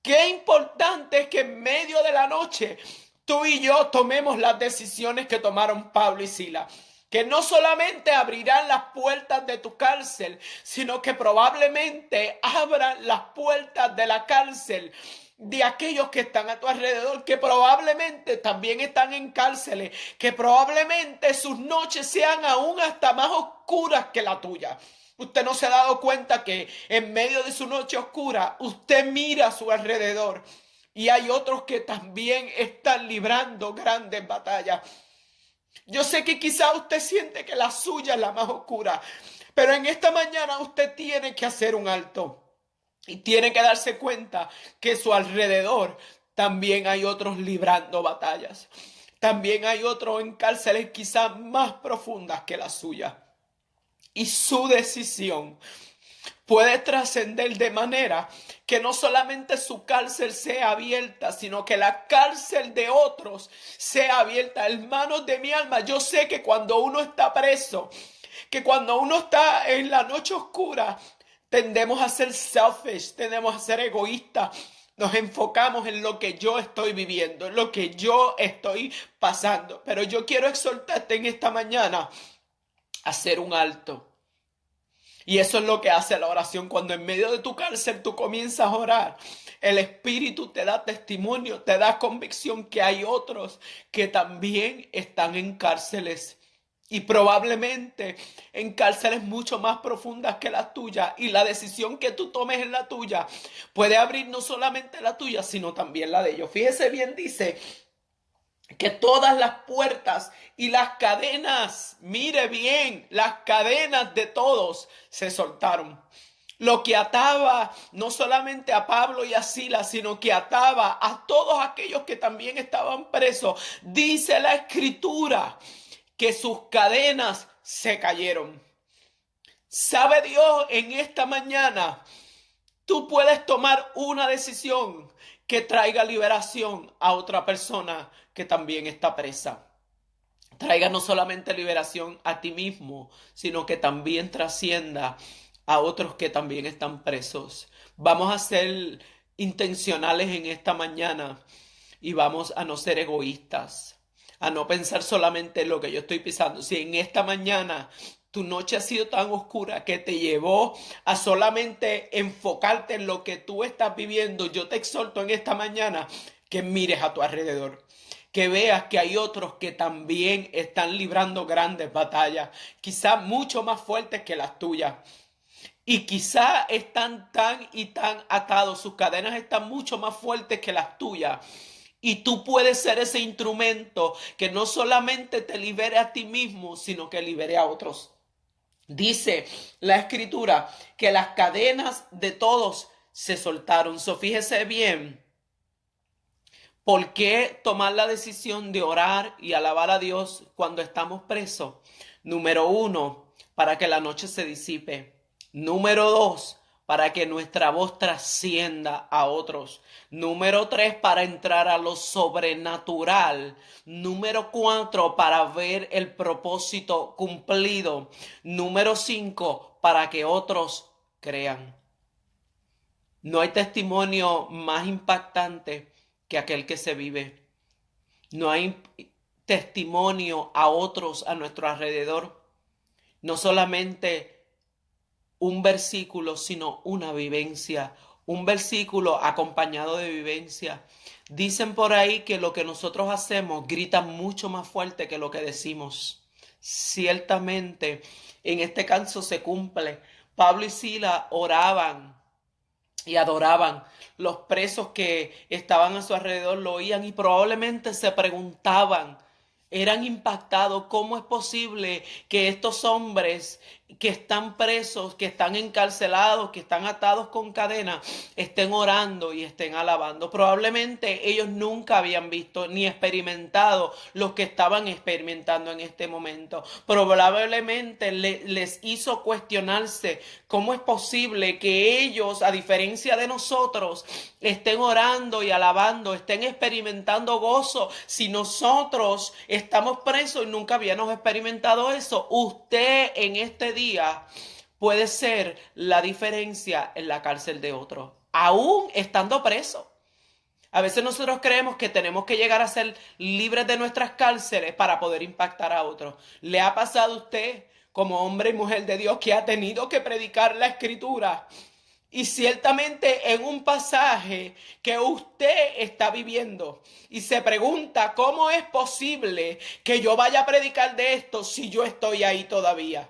Qué importante es que en medio de la noche tú y yo tomemos las decisiones que tomaron Pablo y Silas, que no solamente abrirán las puertas de tu cárcel, sino que probablemente abran las puertas de la cárcel de aquellos que están a tu alrededor, que probablemente también están en cárceles, que probablemente sus noches sean aún hasta más oscuras que la tuya. Usted no se ha dado cuenta que en medio de su noche oscura, usted mira a su alrededor y hay otros que también están librando grandes batallas. Yo sé que quizá usted siente que la suya es la más oscura, pero en esta mañana usted tiene que hacer un alto y tiene que darse cuenta que a su alrededor también hay otros librando batallas. También hay otros en cárceles quizá más profundas que la suya. Y su decisión puede trascender de manera que no solamente su cárcel sea abierta, sino que la cárcel de otros sea abierta. Hermanos de mi alma, yo sé que cuando uno está preso, que cuando uno está en la noche oscura, tendemos a ser selfish, tendemos a ser egoístas. Nos enfocamos en lo que yo estoy viviendo, en lo que yo estoy pasando. Pero yo quiero exhortarte en esta mañana a hacer un alto. Y eso es lo que hace la oración. Cuando en medio de tu cárcel tú comienzas a orar, el Espíritu te da testimonio, te da convicción que hay otros que también están en cárceles Y probablemente en cárceles mucho más profundas que las tuyas. Y la decisión que tú tomes en la tuya puede abrir no solamente la tuya, sino también la de ellos. Fíjese bien, dice que todas las puertas y las cadenas, mire bien, las cadenas de todos se soltaron. Lo que ataba no solamente a Pablo y a Silas, sino que ataba a todos aquellos que también estaban presos. Dice la Escritura que sus cadenas se cayeron. ¿Sabe Dios en esta mañana? Tú puedes tomar una decisión que traiga liberación a otra persona que también está presa. Traiga no solamente liberación a ti mismo, sino que también trascienda a otros que también están presos. Vamos a ser intencionales en esta mañana y vamos a no ser egoístas, a no pensar solamente en lo que yo estoy pisando. Si en esta mañana tu noche ha sido tan oscura que te llevó a solamente enfocarte en lo que tú estás viviendo, yo te exhorto en esta mañana que mires a tu alrededor, que veas que hay otros que también están librando grandes batallas, quizás mucho más fuertes que las tuyas. Y quizá están tan y tan atados, sus cadenas están mucho más fuertes que las tuyas. Y tú puedes ser ese instrumento que no solamente te libere a ti mismo, sino que libere a otros. Dice la Escritura que las cadenas de todos se soltaron. Fíjese bien, ¿por qué tomar la decisión de orar y alabar a Dios cuando estamos presos? Número uno, para que la noche se disipe. Número dos, para que nuestra voz trascienda a otros. Número tres, para entrar a lo sobrenatural. Número cuatro, para ver el propósito cumplido. Número cinco, para que otros crean. No hay testimonio más impactante que aquel que se vive. No hay testimonio a otros a nuestro alrededor. No solamente un versículo, sino una vivencia. Un versículo acompañado de vivencia. Dicen por ahí que lo que nosotros hacemos grita mucho más fuerte que lo que decimos. Ciertamente, en este caso se cumple. Pablo y Silas oraban y adoraban. Los presos que estaban a su alrededor lo oían y probablemente se preguntaban, eran impactados, ¿cómo es posible que estos hombres que están presos, que están encarcelados, que están atados con cadenas, estén orando y estén alabando? Probablemente ellos nunca habían visto ni experimentado lo que estaban experimentando en este momento. Probablemente les hizo cuestionarse cómo es posible que ellos, a diferencia de nosotros, estén orando y alabando, estén experimentando gozo, si nosotros estamos presos y nunca habíamos experimentado eso. Usted en este día puede ser la diferencia en la cárcel de otros, aún estando preso. A veces nosotros creemos que tenemos que llegar a ser libres de nuestras cárceles para poder impactar a otros. ¿Le ha pasado a usted, como hombre y mujer de Dios, que ha tenido que predicar la Escritura? Y ciertamente en un pasaje que usted está viviendo y se pregunta, ¿cómo es posible que yo vaya a predicar de esto si yo estoy ahí todavía?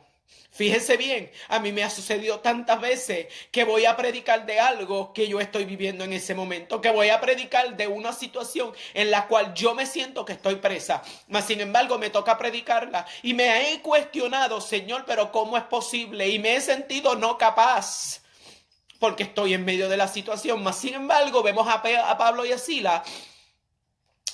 Fíjese bien, a mí me ha sucedido tantas veces que voy a predicar de algo que yo estoy viviendo en ese momento, que voy a predicar de una situación en la cual yo me siento que estoy presa, mas sin embargo me toca predicarla y me he cuestionado, Señor, pero ¿cómo es posible? Y me he sentido no capaz, porque estoy en medio de la situación. Mas sin embargo vemos a Pablo y a Silas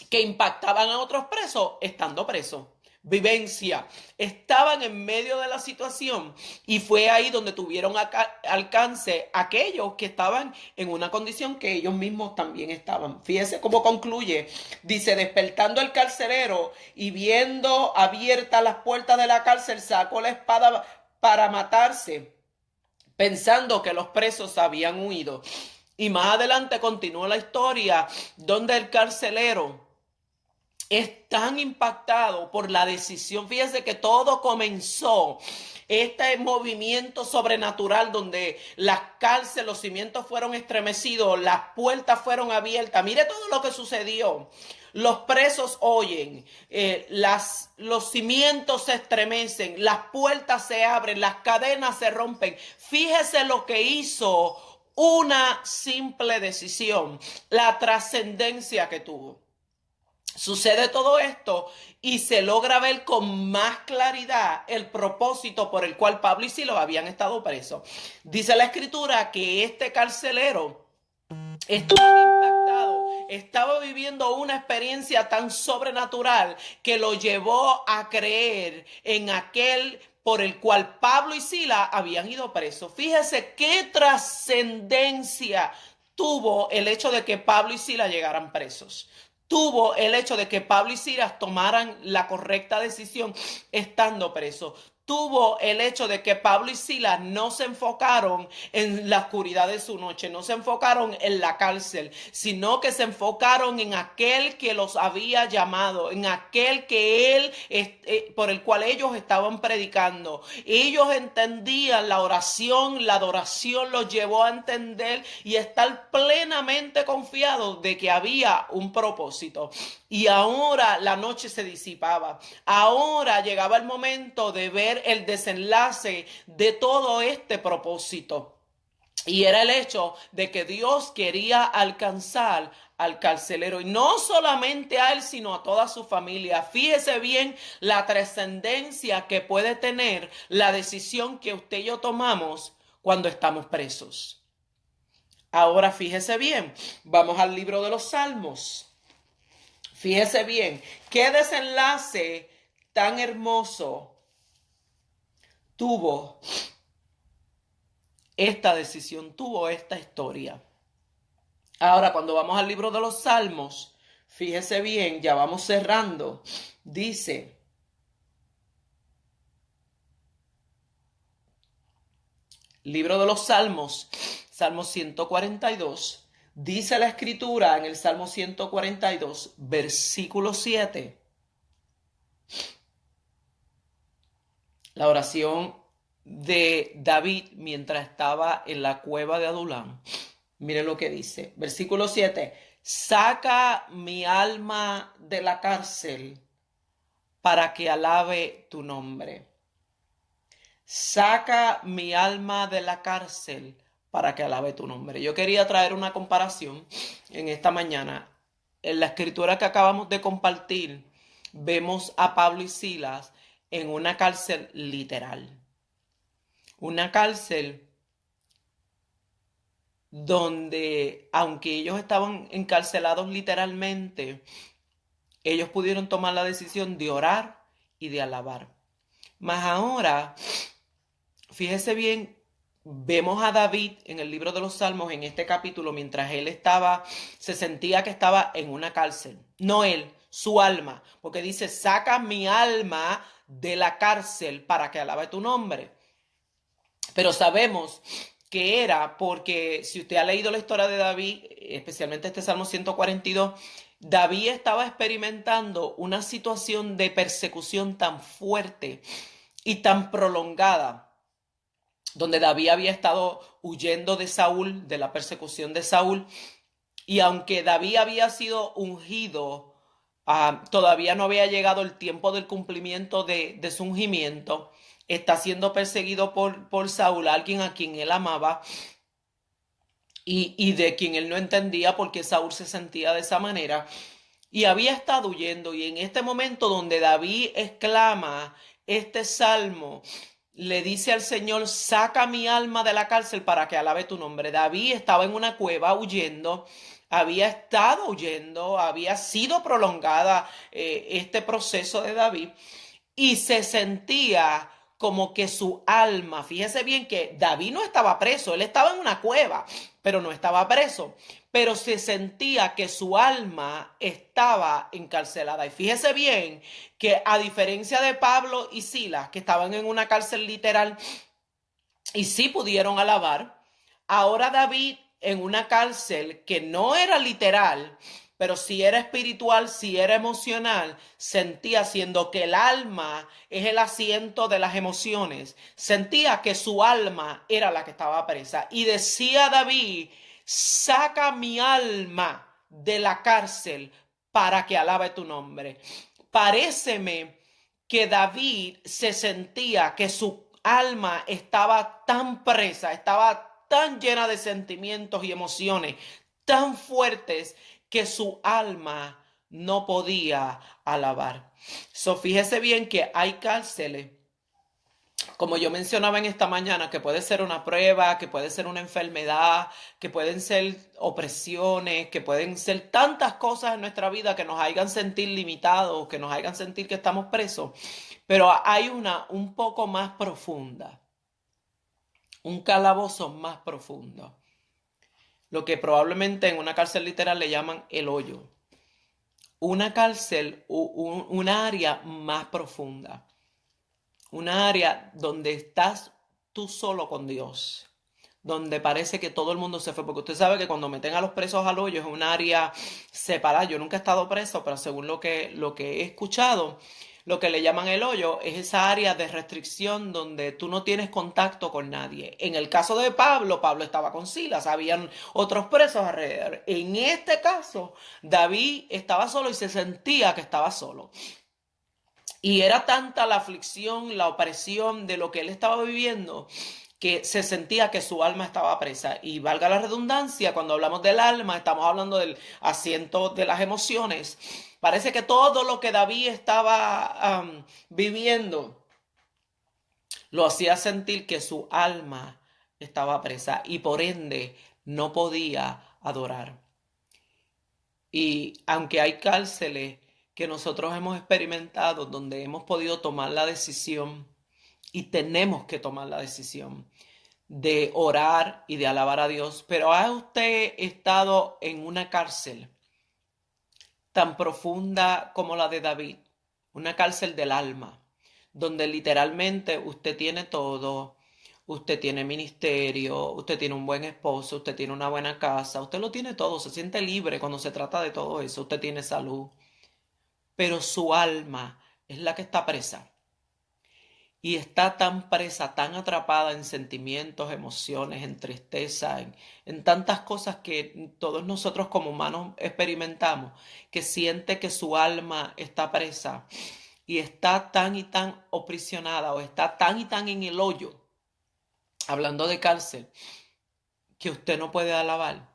que impactaban a otros presos estando presos. Vivencia, estaban en medio de la situación y fue ahí donde tuvieron alcance aquellos que estaban en una condición que ellos mismos también estaban. Fíjese cómo concluye, dice: despertando el carcelero y viendo abiertas las puertas de la cárcel, sacó la espada para matarse, pensando que los presos habían huido. Y más adelante continúa la historia donde el carcelero es tan impactado por la decisión. Fíjese que todo comenzó, este movimiento sobrenatural donde las cárceles, los cimientos fueron estremecidos, las puertas fueron abiertas. Mire todo lo que sucedió. Los presos oyen, los cimientos se estremecen, las puertas se abren, las cadenas se rompen. Fíjese lo que hizo una simple decisión, la trascendencia que tuvo. Sucede todo esto y se logra ver con más claridad el propósito por el cual Pablo y Silas habían estado presos. Dice la escritura que este carcelero estaba impactado, estaba viviendo una experiencia tan sobrenatural que lo llevó a creer en aquel por el cual Pablo y Silas habían ido presos. Fíjese qué trascendencia tuvo el hecho de que Pablo y Silas llegaran presos. Tuvo el hecho de que Pablo y Silas tomaran la correcta decisión estando presos. Tuvo el hecho de que Pablo y Silas no se enfocaron en la oscuridad de su noche, no se enfocaron en la cárcel, sino que se enfocaron en aquel que los había llamado, en aquel que por el cual ellos estaban predicando. Ellos entendían la oración, la adoración los llevó a entender y estar plenamente confiados de que había un propósito. Y ahora la noche se disipaba. Ahora llegaba el momento de ver el desenlace de todo este propósito. Y era el hecho de que Dios quería alcanzar al carcelero. Y no solamente a él, sino a toda su familia. Fíjese bien la trascendencia que puede tener la decisión que usted y yo tomamos cuando estamos presos. Ahora fíjese bien. Vamos al libro de los Salmos. Fíjese bien, qué desenlace tan hermoso tuvo esta decisión, tuvo esta historia. Ahora, cuando vamos al libro de los Salmos, fíjese bien, ya vamos cerrando. Dice, libro de los Salmos, Salmo 142. Dice la escritura en el Salmo 142, versículo 7. La oración de David mientras estaba en la cueva de Adulán. Miren lo que dice. Versículo 7. Saca mi alma de la cárcel para que alabe tu nombre. Saca mi alma de la cárcel para que alabe tu nombre. Yo quería traer una comparación en esta mañana. En la escritura que acabamos de compartir, vemos a Pablo y Silas en una cárcel literal. Una cárcel donde, aunque ellos estaban encarcelados literalmente, ellos pudieron tomar la decisión de orar y de alabar. Mas ahora, fíjese bien, vemos a David en el libro de los Salmos, en este capítulo, mientras él se sentía que estaba en una cárcel. No él, su alma, porque dice, saca mi alma de la cárcel para que alabe tu nombre. Pero sabemos que era porque, si usted ha leído la historia de David, especialmente este Salmo 142, David estaba experimentando una situación de persecución tan fuerte y tan prolongada, donde David había estado huyendo de Saúl, de la persecución de Saúl, y aunque David había sido ungido, todavía no había llegado el tiempo del cumplimiento de su ungimiento. Está siendo perseguido por Saúl, alguien a quien él amaba y de quien él no entendía por qué Saúl se sentía de esa manera. Y había estado huyendo, y en este momento donde David exclama este salmo, le dice al Señor, saca mi alma de la cárcel para que alabe tu nombre. David estaba en una cueva huyendo, había estado huyendo, había sido prolongada este proceso de David, y se sentía como que su alma, fíjese bien que David no estaba preso, él estaba en una cueva, pero no estaba preso, pero se sentía que su alma estaba encarcelada. Y fíjese bien que, a diferencia de Pablo y Silas, que estaban en una cárcel literal y sí pudieron alabar, ahora David en una cárcel que no era literal, Pero si era espiritual, si era emocional, sentía, siendo que el alma es el asiento de las emociones, sentía que su alma era la que estaba presa. Y decía David, saca mi alma de la cárcel para que alabe tu nombre. Paréceme que David se sentía que su alma estaba tan presa, estaba tan llena de sentimientos y emociones tan fuertes que su alma no podía alabar. Fíjese bien que hay cárceles, como yo mencionaba en esta mañana, que puede ser una prueba, que puede ser una enfermedad, que pueden ser opresiones, que pueden ser tantas cosas en nuestra vida que nos hagan sentir limitados, que nos hagan sentir que estamos presos. Pero hay una un poco más profunda, un calabozo más profundo, lo que probablemente en una cárcel literal le llaman el hoyo. Una cárcel, una área más profunda, una área donde estás tú solo con Dios, donde parece que todo el mundo se fue, porque usted sabe que cuando meten a los presos al hoyo es un área separada. Yo nunca he estado preso, pero según lo que he escuchado, lo que le llaman el hoyo es esa área de restricción donde tú no tienes contacto con nadie. En el caso de Pablo, Pablo estaba con Silas, habían otros presos alrededor. En este caso, David estaba solo y se sentía que estaba solo. Y era tanta la aflicción, la opresión de lo que él estaba viviendo, que se sentía que su alma estaba presa. Y valga la redundancia, cuando hablamos del alma, estamos hablando del asiento de las emociones. Parece que todo lo que David estaba viviendo lo hacía sentir que su alma estaba presa y por ende no podía adorar. Y aunque hay cárceles que nosotros hemos experimentado donde hemos podido tomar la decisión y tenemos que tomar la decisión de orar y de alabar a Dios, pero ¿ha usted estado en una cárcel tan profunda como la de David? Una cárcel del alma, donde literalmente usted tiene todo, usted tiene ministerio, usted tiene un buen esposo, usted tiene una buena casa, usted lo tiene todo, se siente libre cuando se trata de todo eso, usted tiene salud, pero su alma es la que está presa. Y está tan presa, tan atrapada en sentimientos, emociones, en tristeza, en tantas cosas que todos nosotros como humanos experimentamos, que siente que su alma está presa y está tan y tan aprisionada o está tan y tan en el hoyo, hablando de cárcel, que usted no puede alabar.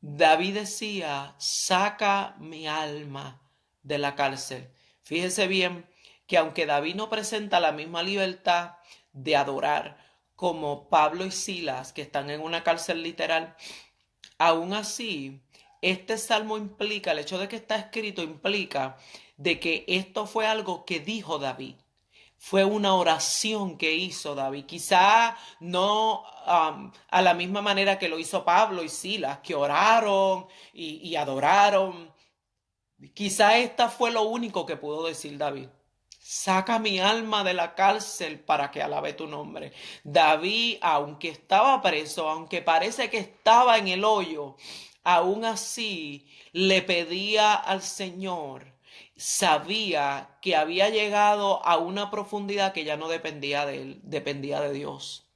David decía, saca mi alma de la cárcel. Fíjese bien que aunque David no presenta la misma libertad de adorar como Pablo y Silas, que están en una cárcel literal, aún así, este salmo implica, el hecho de que está escrito implica de que esto fue algo que dijo David. Fue una oración que hizo David. Quizá no a la misma manera que lo hizo Pablo y Silas, que oraron y adoraron. Quizá esta fue lo único que pudo decir David. Saca mi alma de la cárcel para que alabe tu nombre. David, aunque estaba preso, aunque parece que estaba en el hoyo, aún así le pedía al Señor. Sabía que había llegado a una profundidad que ya no dependía de él, dependía de Dios.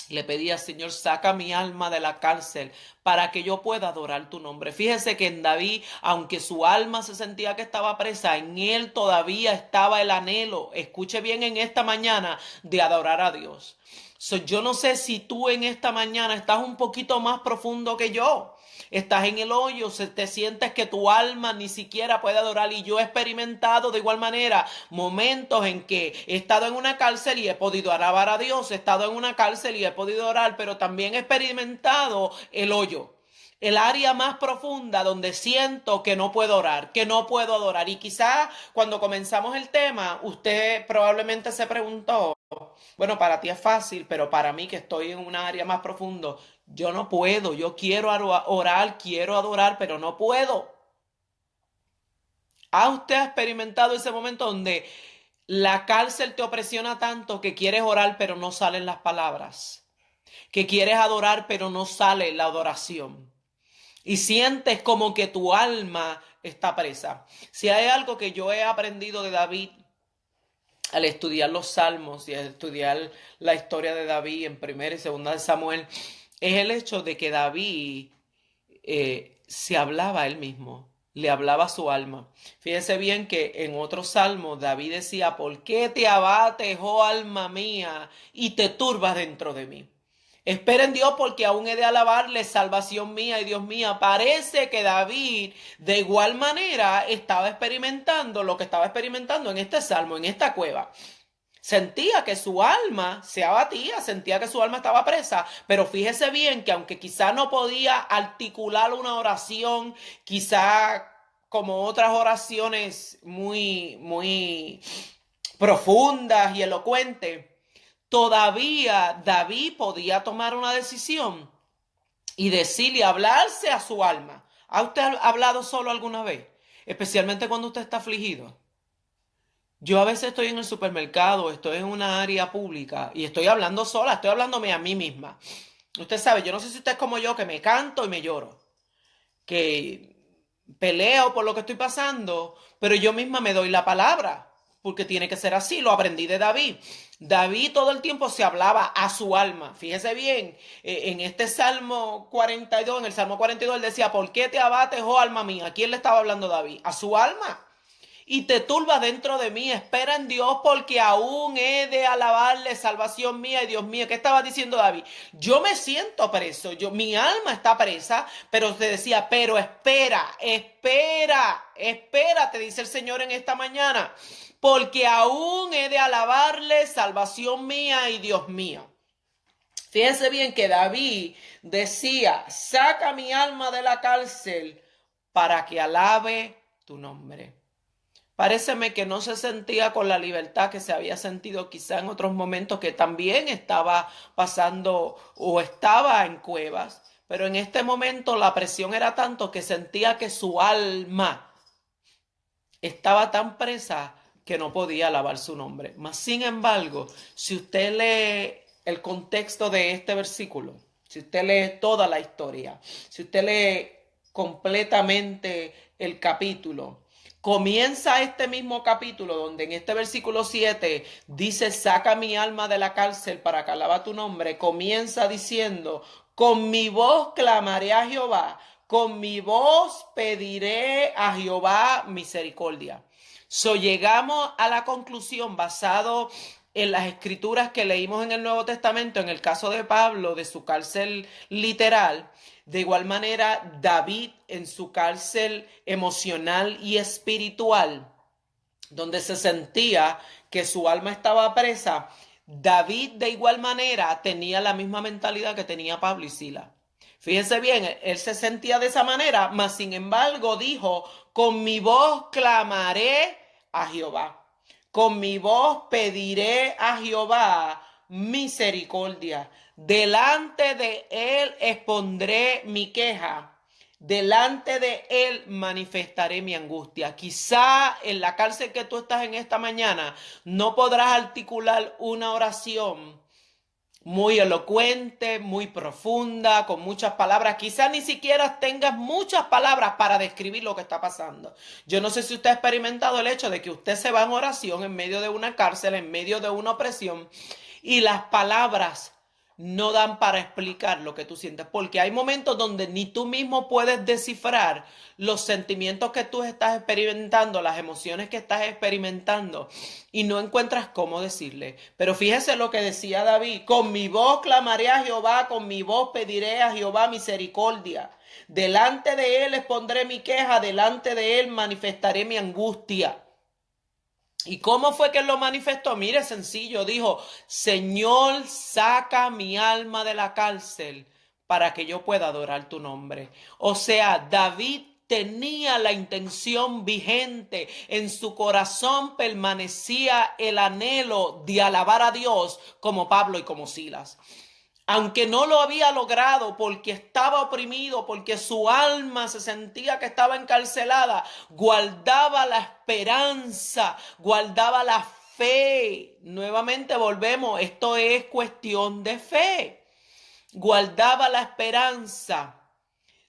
Le pedía, Señor, saca mi alma de la cárcel para que yo pueda adorar tu nombre. Fíjese que en David, aunque su alma se sentía que estaba presa, en él todavía estaba el anhelo, escuche bien en esta mañana, de adorar a Dios. Yo no sé si tú en esta mañana estás un poquito más profundo que yo. Estás en el hoyo, te sientes que tu alma ni siquiera puede adorar. Y yo he experimentado de igual manera momentos en que he estado en una cárcel y he podido alabar a Dios. He estado en una cárcel y he podido orar, pero también he experimentado el hoyo. El área más profunda donde siento que no puedo orar, que no puedo adorar. Y quizá cuando comenzamos el tema, usted probablemente se preguntó, bueno, para ti es fácil, pero para mí que estoy en una área más profundo, yo no puedo, yo quiero orar, quiero adorar, pero no puedo. ¿Ha usted experimentado ese momento donde la cárcel te opresiona tanto que quieres orar, pero no salen las palabras? Que quieres adorar, pero no sale la adoración. y sientes como que tu alma está presa. Si hay algo que yo he aprendido de David al estudiar los salmos y al estudiar la historia de David en primera y segunda de Samuel, es el hecho de que David se hablaba a él mismo, le hablaba a su alma. Fíjese bien que en otro salmo David decía: ¿por qué te abates, oh alma mía, y te turbas dentro de mí? Espera en Dios, porque aún he de alabarle, salvación mía y Dios mía. Parece que David de igual manera estaba experimentando lo que estaba experimentando en este salmo, en esta cueva. Sentía que su alma se abatía, sentía que su alma estaba presa, pero fíjese bien que aunque quizá no podía articular una oración, quizá como otras oraciones muy profundas y elocuentes, todavía David podía tomar una decisión y decirle, hablarse a su alma. ¿Ha usted hablado solo alguna vez? Especialmente cuando usted está afligido. Yo a veces estoy en el supermercado, estoy en una área pública y estoy hablando sola, estoy hablándome a mí misma. Usted sabe, yo no sé si usted es como yo, que me canto y me lloro, que peleo por lo que estoy pasando, pero yo misma me doy la palabra, porque tiene que ser así, lo aprendí de David. David todo el tiempo se hablaba a su alma. Fíjese bien, en este Salmo 42, en el Salmo 42, él decía: ¿por qué te abates, oh alma mía? ¿A quién le estaba hablando David? A su alma. Y te turbas dentro de mí, espera en Dios, porque aún he de alabarle, salvación mía y Dios mío. ¿Qué estaba diciendo David? Yo me siento preso, mi alma está presa, pero te decía, pero espera, te dice el Señor en esta mañana, porque aún he de alabarle, salvación mía y Dios mío. Fíjense bien que David decía: saca mi alma de la cárcel para que alabe tu nombre. Paréceme que no se sentía con la libertad que se había sentido quizá en otros momentos, que también estaba pasando o estaba en cuevas, pero en este momento la presión era tanto que sentía que su alma estaba tan presa que no podía alabar su nombre. Mas, sin embargo, si usted lee el contexto de este versículo, si usted lee toda la historia, si usted lee completamente el capítulo, comienza este mismo capítulo donde en este versículo 7 dice: saca mi alma de la cárcel para que alaba tu nombre. Comienza diciendo: con mi voz clamaré a Jehová, con mi voz pediré a Jehová misericordia. Llegamos a la conclusión, basado en las escrituras que leímos en el Nuevo Testamento, en el caso de Pablo, de su cárcel literal. De igual manera, David en su cárcel emocional y espiritual, donde se sentía que su alma estaba presa, David de igual manera tenía la misma mentalidad que tenía Pablo y Silas. Fíjense bien, él se sentía de esa manera, mas sin embargo dijo: con mi voz clamaré a Jehová, con mi voz pediré a Jehová misericordia. Delante de él expondré mi queja, delante de él manifestaré mi angustia. Quizá en la cárcel que tú estás en esta mañana no podrás articular una oración muy elocuente, muy profunda, con muchas palabras. Quizás ni siquiera tengas muchas palabras para describir lo que está pasando. Yo no sé si usted ha experimentado el hecho de que usted se va en oración en medio de una cárcel, en medio de una opresión, y las palabras no dan para explicar lo que tú sientes, porque hay momentos donde ni tú mismo puedes descifrar los sentimientos que tú estás experimentando, las emociones que estás experimentando, y no encuentras cómo decirle. Pero fíjese lo que decía David: con mi voz clamaré a Jehová, con mi voz pediré a Jehová misericordia. Delante de él expondré mi queja, delante de él manifestaré mi angustia. ¿Y cómo fue que él lo manifestó? Mire, sencillo, dijo: Señor, saca mi alma de la cárcel para que yo pueda adorar tu nombre. O sea, David tenía la intención vigente, en su corazón permanecía el anhelo de alabar a Dios como Pablo y como Silas. Aunque no lo había logrado porque estaba oprimido, porque su alma se sentía que estaba encarcelada, guardaba la esperanza, guardaba la fe. Nuevamente volvemos, esto es cuestión de fe. Guardaba la esperanza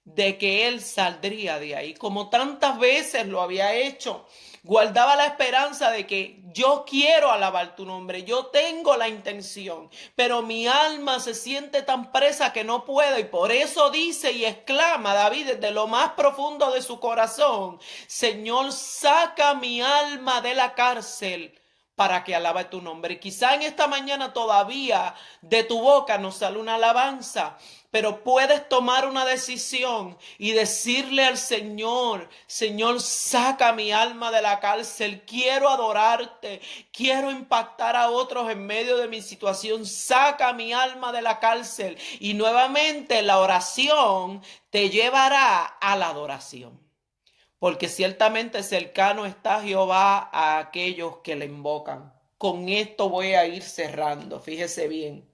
de que él saldría de ahí, como tantas veces lo había hecho. Guardaba la esperanza de que yo quiero alabar tu nombre, yo tengo la intención, pero mi alma se siente tan presa que no puedo, y por eso dice y exclama David desde lo más profundo de su corazón: Señor, saca mi alma de la cárcel para que alabe tu nombre. Quizá en esta mañana todavía de tu boca no sale una alabanza, pero puedes tomar una decisión y decirle al Señor: Señor, saca mi alma de la cárcel, quiero adorarte, quiero impactar a otros en medio de mi situación, saca mi alma de la cárcel. Y nuevamente la oración te llevará a la adoración, porque ciertamente cercano está Jehová a aquellos que le invocan. Con esto voy a ir cerrando, fíjese bien.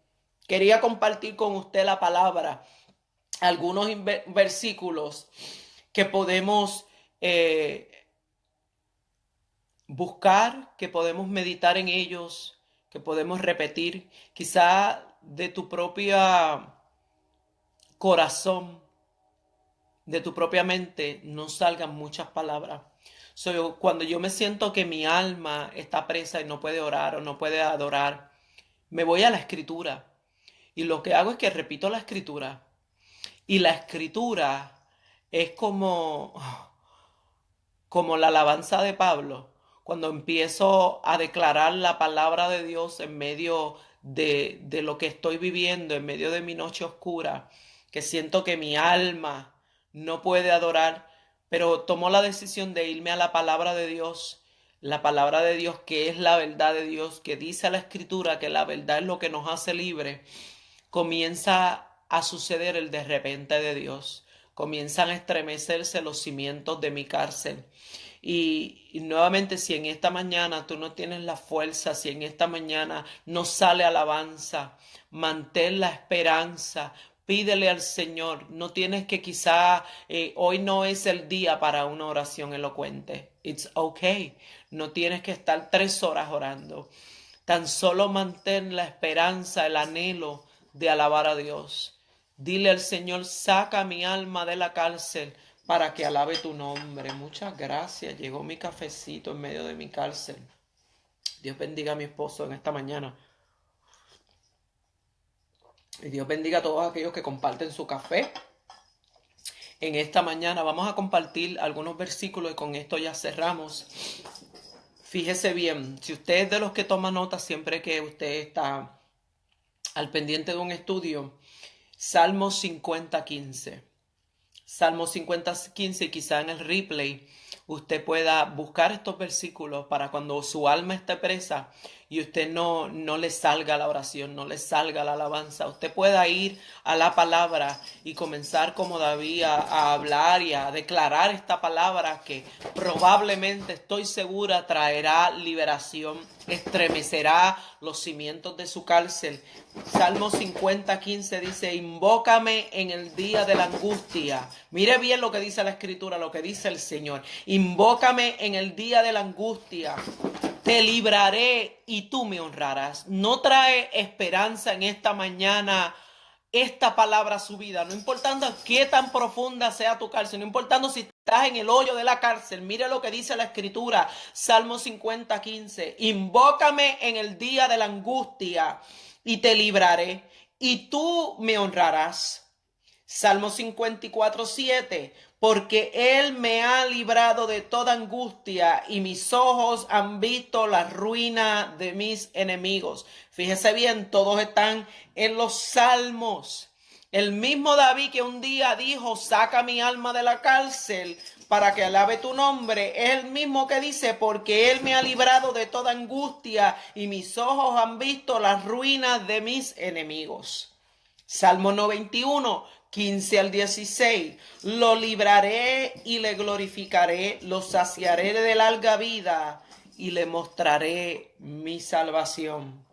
Quería compartir con usted la palabra, algunos versículos que podemos buscar, que podemos meditar en ellos, que podemos repetir, quizá de tu propia corazón, de tu propia mente, no salgan muchas palabras. Cuando yo me siento que mi alma está presa y no puede orar o no puede adorar, me voy a la escritura. Y lo que hago es que repito la escritura. Y la escritura es como la alabanza de Pablo, cuando empiezo a declarar la palabra de Dios en medio de lo que estoy viviendo, en medio de mi noche oscura, que siento que mi alma no puede adorar, pero tomo la decisión de irme a la palabra de Dios que es la verdad de Dios, que dice la escritura que la verdad es lo que nos hace libres. Comienza a suceder el de repente de Dios. Comienzan a estremecerse los cimientos de mi cárcel. Y nuevamente, si en esta mañana tú no tienes la fuerza, si en esta mañana no sale alabanza, mantén la esperanza. Pídele al Señor. No tienes que hoy no es el día para una oración elocuente. It's okay. No tienes que estar 3 horas orando. Tan solo mantén la esperanza, el anhelo de alabar a Dios. Dile al Señor: saca mi alma de la cárcel para que alabe tu nombre. Muchas gracias. Llegó mi cafecito en medio de mi cárcel. Dios bendiga a mi esposo en esta mañana. Y Dios bendiga a todos aquellos que comparten su café. En esta mañana vamos a compartir algunos versículos y con esto ya cerramos. Fíjese bien, si usted es de los que toma notas siempre que usted está al pendiente de un estudio, Salmo 50:15. Salmo 50:15, y quizá en el replay usted pueda buscar estos versículos para cuando su alma esté presa y usted no le salga la oración, no le salga la alabanza, usted pueda ir a la palabra y comenzar como David a hablar y a declarar esta palabra que probablemente, estoy segura, traerá liberación, estremecerá los cimientos de su cárcel. Salmo 50:15 dice: invócame en el día de la angustia. Mire bien lo que dice la escritura, lo que dice el Señor. Invócame en el día de la angustia. Te libraré y tú me honrarás. No trae esperanza en esta mañana esta palabra a su vida, no importando qué tan profunda sea tu cárcel, no importando si estás en el hoyo de la cárcel. Mire lo que dice la escritura, Salmo 50:15. Invócame en el día de la angustia y te libraré y tú me honrarás. Salmo 54:7. Porque Él me ha librado de toda angustia y mis ojos han visto la ruina de mis enemigos. Fíjese bien, todos están en los salmos. El mismo David que un día dijo: saca mi alma de la cárcel para que alabe tu nombre, es el mismo que dice: porque Él me ha librado de toda angustia y mis ojos han visto las ruinas de mis enemigos. Salmo 91:15-16. Lo libraré y le glorificaré, lo saciaré de larga vida y le mostraré mi salvación.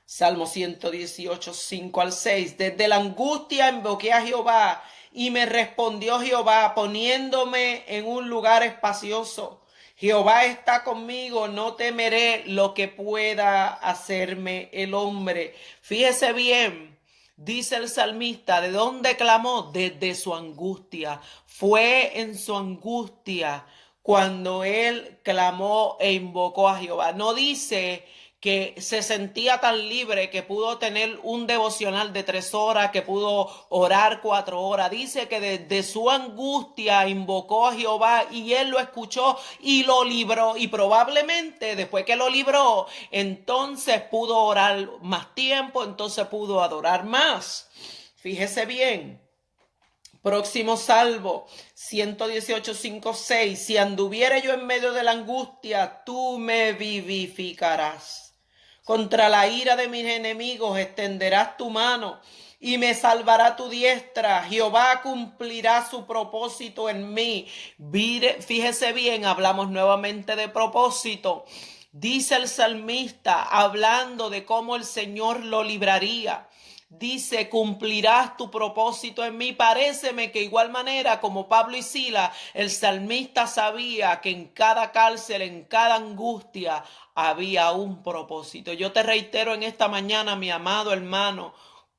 Salmo 118:5-6. Desde la angustia invoqué a Jehová y me respondió Jehová, poniéndome en un lugar espacioso. Jehová está conmigo, no temeré lo que pueda hacerme el hombre. Fíjese bien, Dice el salmista, ¿de dónde clamó? Desde su angustia. Fue en su angustia cuando él clamó e invocó a Jehová. No dice que se sentía tan libre que pudo tener un devocional de 3 horas, que pudo orar 4 horas. Dice que desde su angustia invocó a Jehová y él lo escuchó y lo libró. Y probablemente después que lo libró, entonces pudo orar más tiempo, entonces pudo adorar más. Fíjese bien. Próximo salvo, 118, 5, 6. Si anduviere yo en medio de la angustia, tú me vivificarás. Contra la ira de mis enemigos extenderás tu mano y me salvará tu diestra. Jehová cumplirá su propósito en mí. Fíjese bien, hablamos nuevamente de propósito. Dice el salmista, hablando de cómo el Señor lo libraría. Dice, cumplirás tu propósito en mí. Paréceme que igual manera como Pablo y Sila, el salmista sabía que en cada cárcel, en cada angustia, había un propósito. Yo te reitero en esta mañana, mi amado hermano,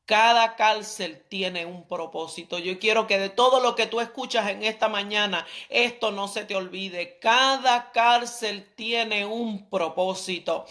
cada cárcel tiene un propósito. Yo quiero que de todo lo que tú escuchas en esta mañana, esto no se te olvide. Cada cárcel tiene un propósito.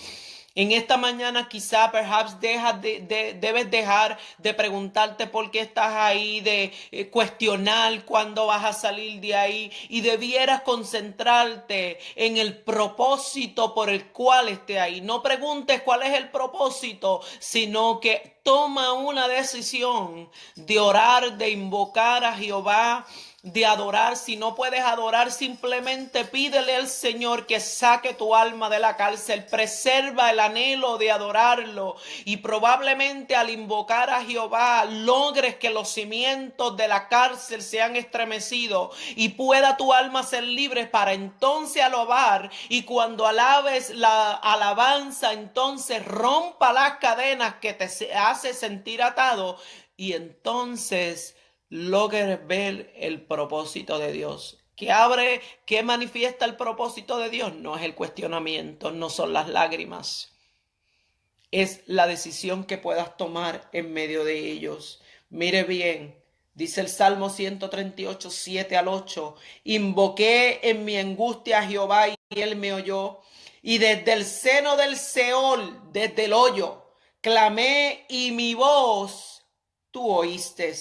En esta mañana quizá, debes dejar de preguntarte por qué estás ahí, de cuestionar cuándo vas a salir de ahí y debieras concentrarte en el propósito por el cual esté ahí. No preguntes cuál es el propósito, sino que toma una decisión de orar, de invocar a Jehová, de adorar. Si no puedes adorar, simplemente pídele al Señor que saque tu alma de la cárcel. Preserva el anhelo de adorarlo y probablemente al invocar a Jehová logres que los cimientos de la cárcel sean estremecidos y pueda tu alma ser libre para entonces alabar, y cuando alabes la alabanza entonces rompa las cadenas que te hace sentir atado y entonces logres ver el propósito de Dios. ¿Qué manifiesta el propósito de Dios? No es el cuestionamiento, no son las lágrimas. Es la decisión que puedas tomar en medio de ellos. Mire bien, dice el Salmo 138, 7 al 8. Invoqué en mi angustia a Jehová y él me oyó. Y desde el seno del Seol, desde el hoyo, clamé y mi voz tú oíste.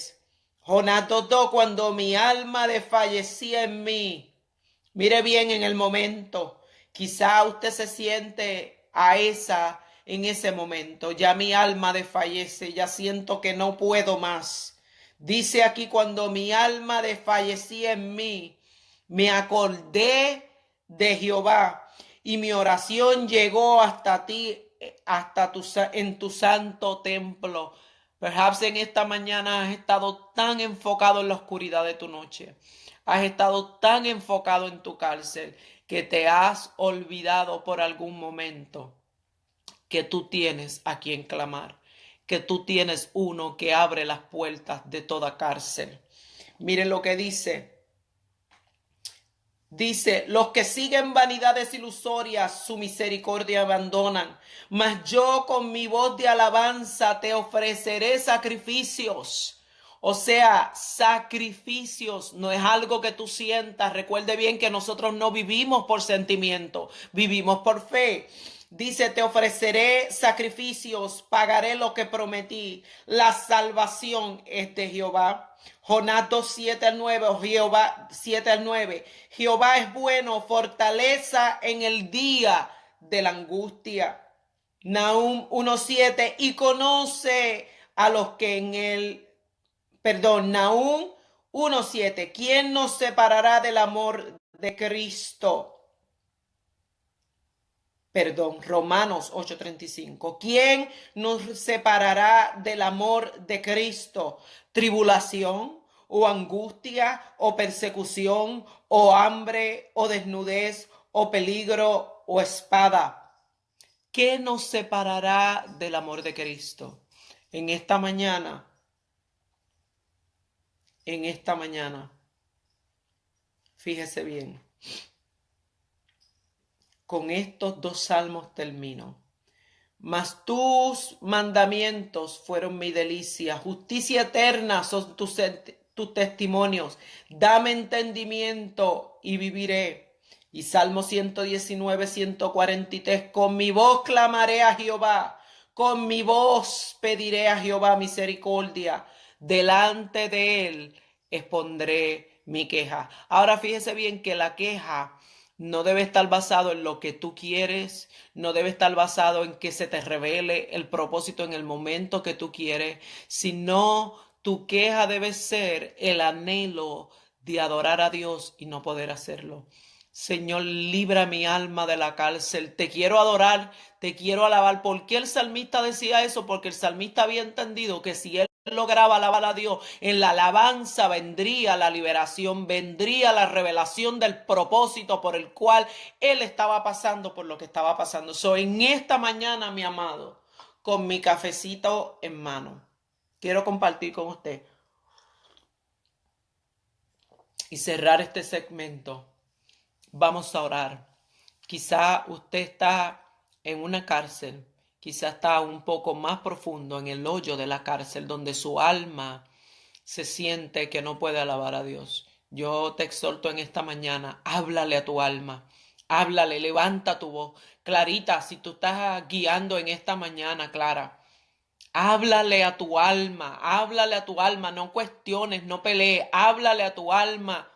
Jonás 2:2, cuando mi alma desfallecía en mí. Mire bien en el momento. Quizá usted se siente en ese momento. Ya mi alma desfallece, ya siento que no puedo más. Dice aquí, cuando mi alma desfallecía en mí, me acordé de Jehová y mi oración llegó hasta ti, en tu santo templo. Perhaps en esta mañana has estado tan enfocado en la oscuridad de tu noche. Has estado tan enfocado en tu cárcel que te has olvidado por algún momento que tú tienes a quien clamar, que tú tienes uno que abre las puertas de toda cárcel. Miren lo que dice. Dice, los que siguen vanidades ilusorias, su misericordia abandonan. Mas yo con mi voz de alabanza te ofreceré sacrificios. O sea, sacrificios no es algo que tú sientas. Recuerde bien que nosotros no vivimos por sentimiento, vivimos por fe. Dice, te ofreceré sacrificios, pagaré lo que prometí. La salvación es de Jehová. Jonás 2, 7 al 9, o Jehová 7 al 9. Jehová es bueno, fortaleza en el día de la angustia. Nahum 1:7, y conoce a los que en él, Nahum 1:7, ¿quién nos separará del amor de Cristo? Romanos 8:35. ¿Quién nos separará del amor de Cristo? ¿Tribulación o angustia o persecución o hambre o desnudez o peligro o espada? ¿Qué nos separará del amor de Cristo? En esta mañana, fíjese bien. Con estos 2 salmos termino. Mas tus mandamientos fueron mi delicia. Justicia eterna son tus testimonios. Dame entendimiento y viviré. Y Salmo 119, 143. Con mi voz clamaré a Jehová. Con mi voz pediré a Jehová misericordia. Delante de él expondré mi queja. Ahora fíjese bien que la queja no debe estar basado en lo que tú quieres, no debe estar basado en que se te revele el propósito en el momento que tú quieres, sino tu queja debe ser el anhelo de adorar a Dios y no poder hacerlo. Señor, libra mi alma de la cárcel. Te quiero adorar, te quiero alabar. ¿Por qué el salmista decía eso? Porque el salmista había entendido que si él lograba alabar a Dios, en la alabanza vendría la liberación, vendría la revelación del propósito por el cual él estaba pasando por lo que estaba pasando. En esta mañana, mi amado, con mi cafecito en mano, quiero compartir con usted y cerrar este segmento. Vamos a orar. Quizá usted está en una cárcel, quizá está un poco más profundo en el hoyo de la cárcel, donde su alma se siente que no puede alabar a Dios. Yo te exhorto en esta mañana, háblale a tu alma, háblale, levanta tu voz. Clarita, si tú estás guiando en esta mañana, Clara, háblale a tu alma, no cuestiones, no pelees, háblale a tu alma.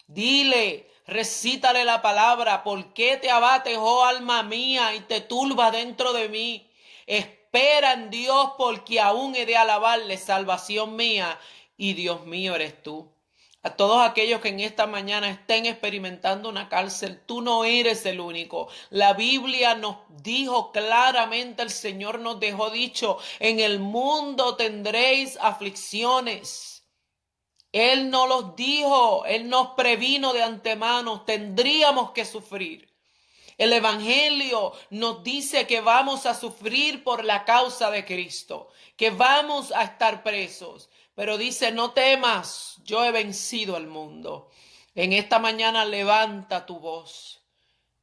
Dile, recítale la palabra. ¿Por qué te abates, oh alma mía, y te turba dentro de mí? Espera en Dios, porque aún he de alabarle, salvación mía, y Dios mío eres tú. A todos aquellos que en esta mañana estén experimentando una cárcel, tú no eres el único. La Biblia nos dijo claramente, el Señor nos dejó dicho, en el mundo tendréis aflicciones. Él nos los dijo, Él nos previno de antemano, tendríamos que sufrir. El Evangelio nos dice que vamos a sufrir por la causa de Cristo, que vamos a estar presos. Pero dice, no temas, yo he vencido al mundo. En esta mañana levanta tu voz.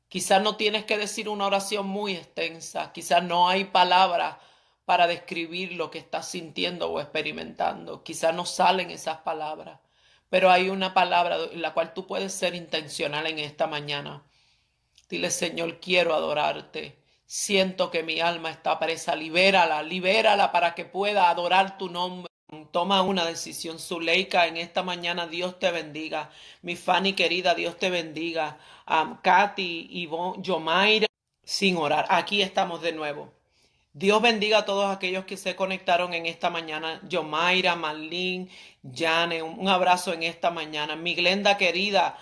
Quizás no tienes que decir una oración muy extensa, quizás no hay palabras para describir lo que estás sintiendo o experimentando. Quizás no salen esas palabras, pero hay una palabra en la cual tú puedes ser intencional en esta mañana. Dile, Señor, quiero adorarte. Siento que mi alma está presa. Libérala, libérala para que pueda adorar tu nombre. Toma una decisión, Zuleika, en esta mañana. Dios te bendiga. Mi Fanny querida, Dios te bendiga. Katy, Ivonne, Yomaira, sin orar. Aquí estamos de nuevo. Dios bendiga a todos aquellos que se conectaron en esta mañana. Yomaira, Marlene, Jane, un abrazo en esta mañana. Mi Glenda querida,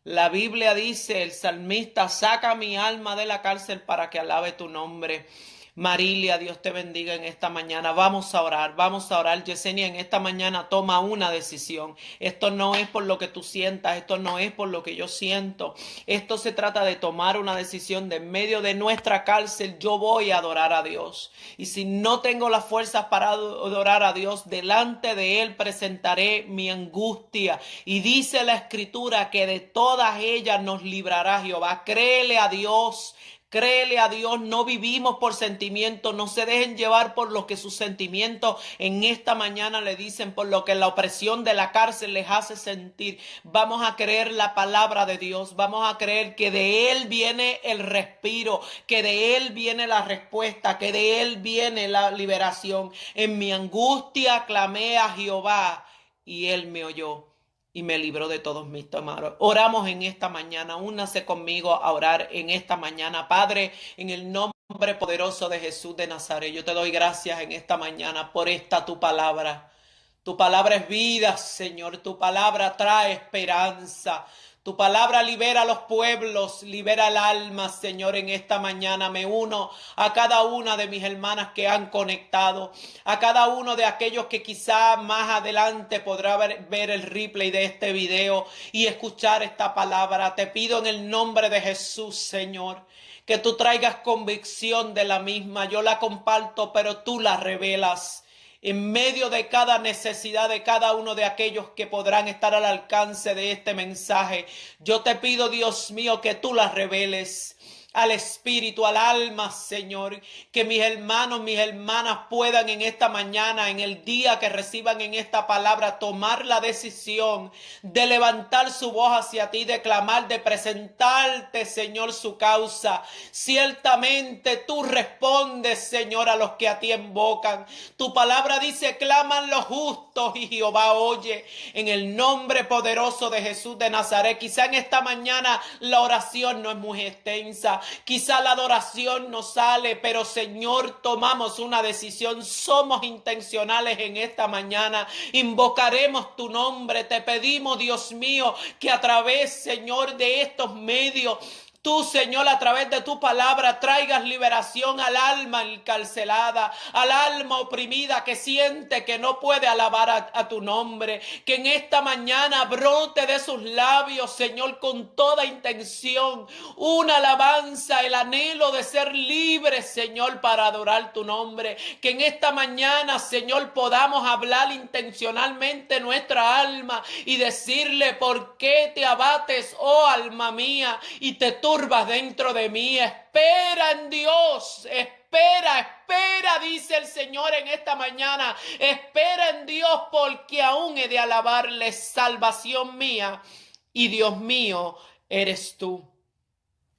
la Biblia dice, el salmista, saca mi alma de la cárcel para que alabe tu nombre. Marilia, Dios te bendiga en esta mañana. Vamos a orar, vamos a orar. Yesenia, en esta mañana toma una decisión. Esto no es por lo que tú sientas, esto no es por lo que yo siento. Esto se trata de tomar una decisión de en medio de nuestra cárcel. Yo voy a adorar a Dios. Y si no tengo las fuerzas para adorar a Dios, delante de Él presentaré mi angustia. Y dice la Escritura que de todas ellas nos librará Jehová. Créele a Dios. Créele a Dios, no vivimos por sentimientos, no se dejen llevar por lo que sus sentimientos en esta mañana le dicen, por lo que la opresión de la cárcel les hace sentir. Vamos a creer la palabra de Dios, vamos a creer que de Él viene el respiro, que de Él viene la respuesta, que de Él viene la liberación. En mi angustia clamé a Jehová y Él me oyó y me libró de todos mis temores. Oramos en esta mañana, únase conmigo a orar en esta mañana. Padre, en el nombre poderoso de Jesús de Nazaret, yo te doy gracias en esta mañana por esta tu palabra. Tu palabra es vida, Señor, tu palabra trae esperanza. Tu palabra libera a los pueblos, libera el alma, Señor, en esta mañana. Me uno a cada una de mis hermanas que han conectado, a cada uno de aquellos que quizá más adelante podrá ver el replay de este video y escuchar esta palabra. Te pido en el nombre de Jesús, Señor, que tú traigas convicción de la misma. Yo la comparto, pero tú la revelas. En medio de cada necesidad de cada uno de aquellos que podrán estar al alcance de este mensaje, yo te pido, Dios mío, que tú las reveles. al espíritu, al alma, Señor. Que mis hermanos, mis hermanas puedan en esta mañana, en el día que reciban en esta palabra, tomar la decisión de levantar su voz hacia ti, de clamar, de presentarte, Señor, su causa. Ciertamente tú respondes, Señor, a los que a ti invocan. Tu palabra dice: claman los justos y Jehová oye. En el nombre poderoso de Jesús de Nazaret. Quizá en esta mañana la oración no es muy extensa, quizá la adoración no sale, pero Señor, tomamos una decisión, somos intencionales en esta mañana, invocaremos tu nombre, te pedimos, Dios mío, que a través, Señor, de estos medios, tú, Señor, a través de tu palabra traigas liberación al alma encarcelada, al alma oprimida que siente que no puede alabar a tu nombre. Que en esta mañana brote de sus labios, Señor, con toda intención, una alabanza, el anhelo de ser libres, Señor, para adorar tu nombre. Que en esta mañana, Señor, podamos hablar intencionalmente nuestra alma y decirle: ¿por qué te abates, oh alma mía, y te turbas dentro de mí? Espera en Dios, espera, dice el Señor en esta mañana. Espera en Dios, porque aún he de alabarle, salvación mía y Dios mío eres tú.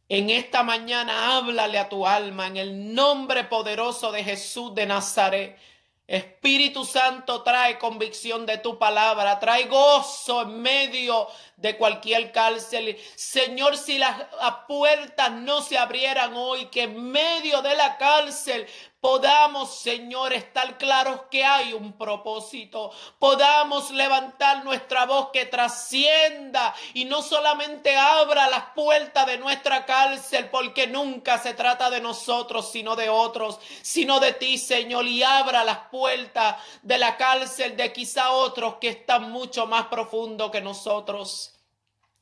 En esta mañana háblale a tu alma en el nombre poderoso de Jesús de Nazaret. Espíritu Santo, trae convicción de tu palabra, trae gozo en medio de cualquier cárcel. Señor, si las puertas no se abrieran hoy, que en medio de la cárcel podamos, Señor, estar claros que hay un propósito. Podamos levantar nuestra voz que trascienda y no solamente abra las puertas de nuestra cárcel, porque nunca se trata de nosotros, sino de otros, sino de ti, Señor, y abra las puertas de la cárcel de quizá otros que están mucho más profundo que nosotros.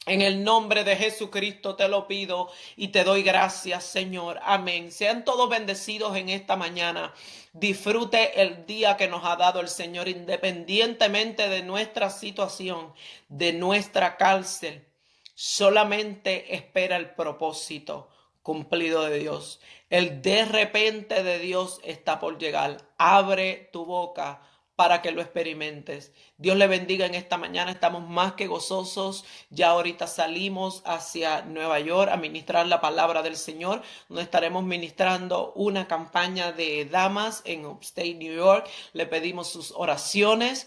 En el nombre de Jesucristo te lo pido y te doy gracias, Señor. Amén. Sean todos bendecidos en esta mañana. Disfrute el día que nos ha dado el Señor, independientemente de nuestra situación, de nuestra cárcel. Solamente espera el propósito cumplido de Dios. El de repente de Dios está por llegar. Abre tu boca para que lo experimentes. Dios le bendiga en esta mañana. Estamos más que gozosos. Ya ahorita salimos hacia Nueva York a ministrar la palabra del Señor, donde estaremos ministrando una campaña de damas en Upstate New York. Le pedimos sus oraciones.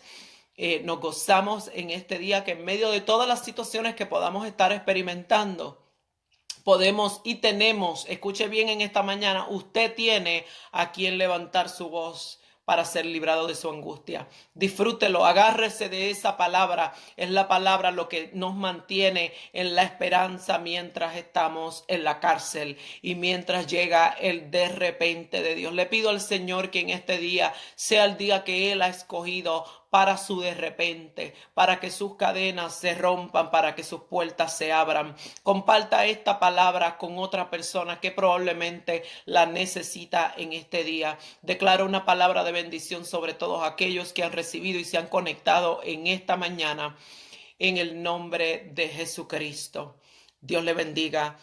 Nos gozamos en este día que en medio de todas las situaciones que podamos estar experimentando, podemos y tenemos, escuche bien en esta mañana, usted tiene a quien levantar su voz para ser librado de su angustia. Disfrútelo, agárrese de esa palabra. Es la palabra lo que nos mantiene en la esperanza mientras estamos en la cárcel y mientras llega el de repente de Dios. Le pido al Señor que en este día sea el día que Él ha escogido para su de repente, para que sus cadenas se rompan, para que sus puertas se abran. Comparta esta palabra con otra persona que probablemente la necesita en este día. Declaro una palabra de bendición sobre todos aquellos que han recibido y se han conectado en esta mañana, en el nombre de Jesucristo. Dios le bendiga.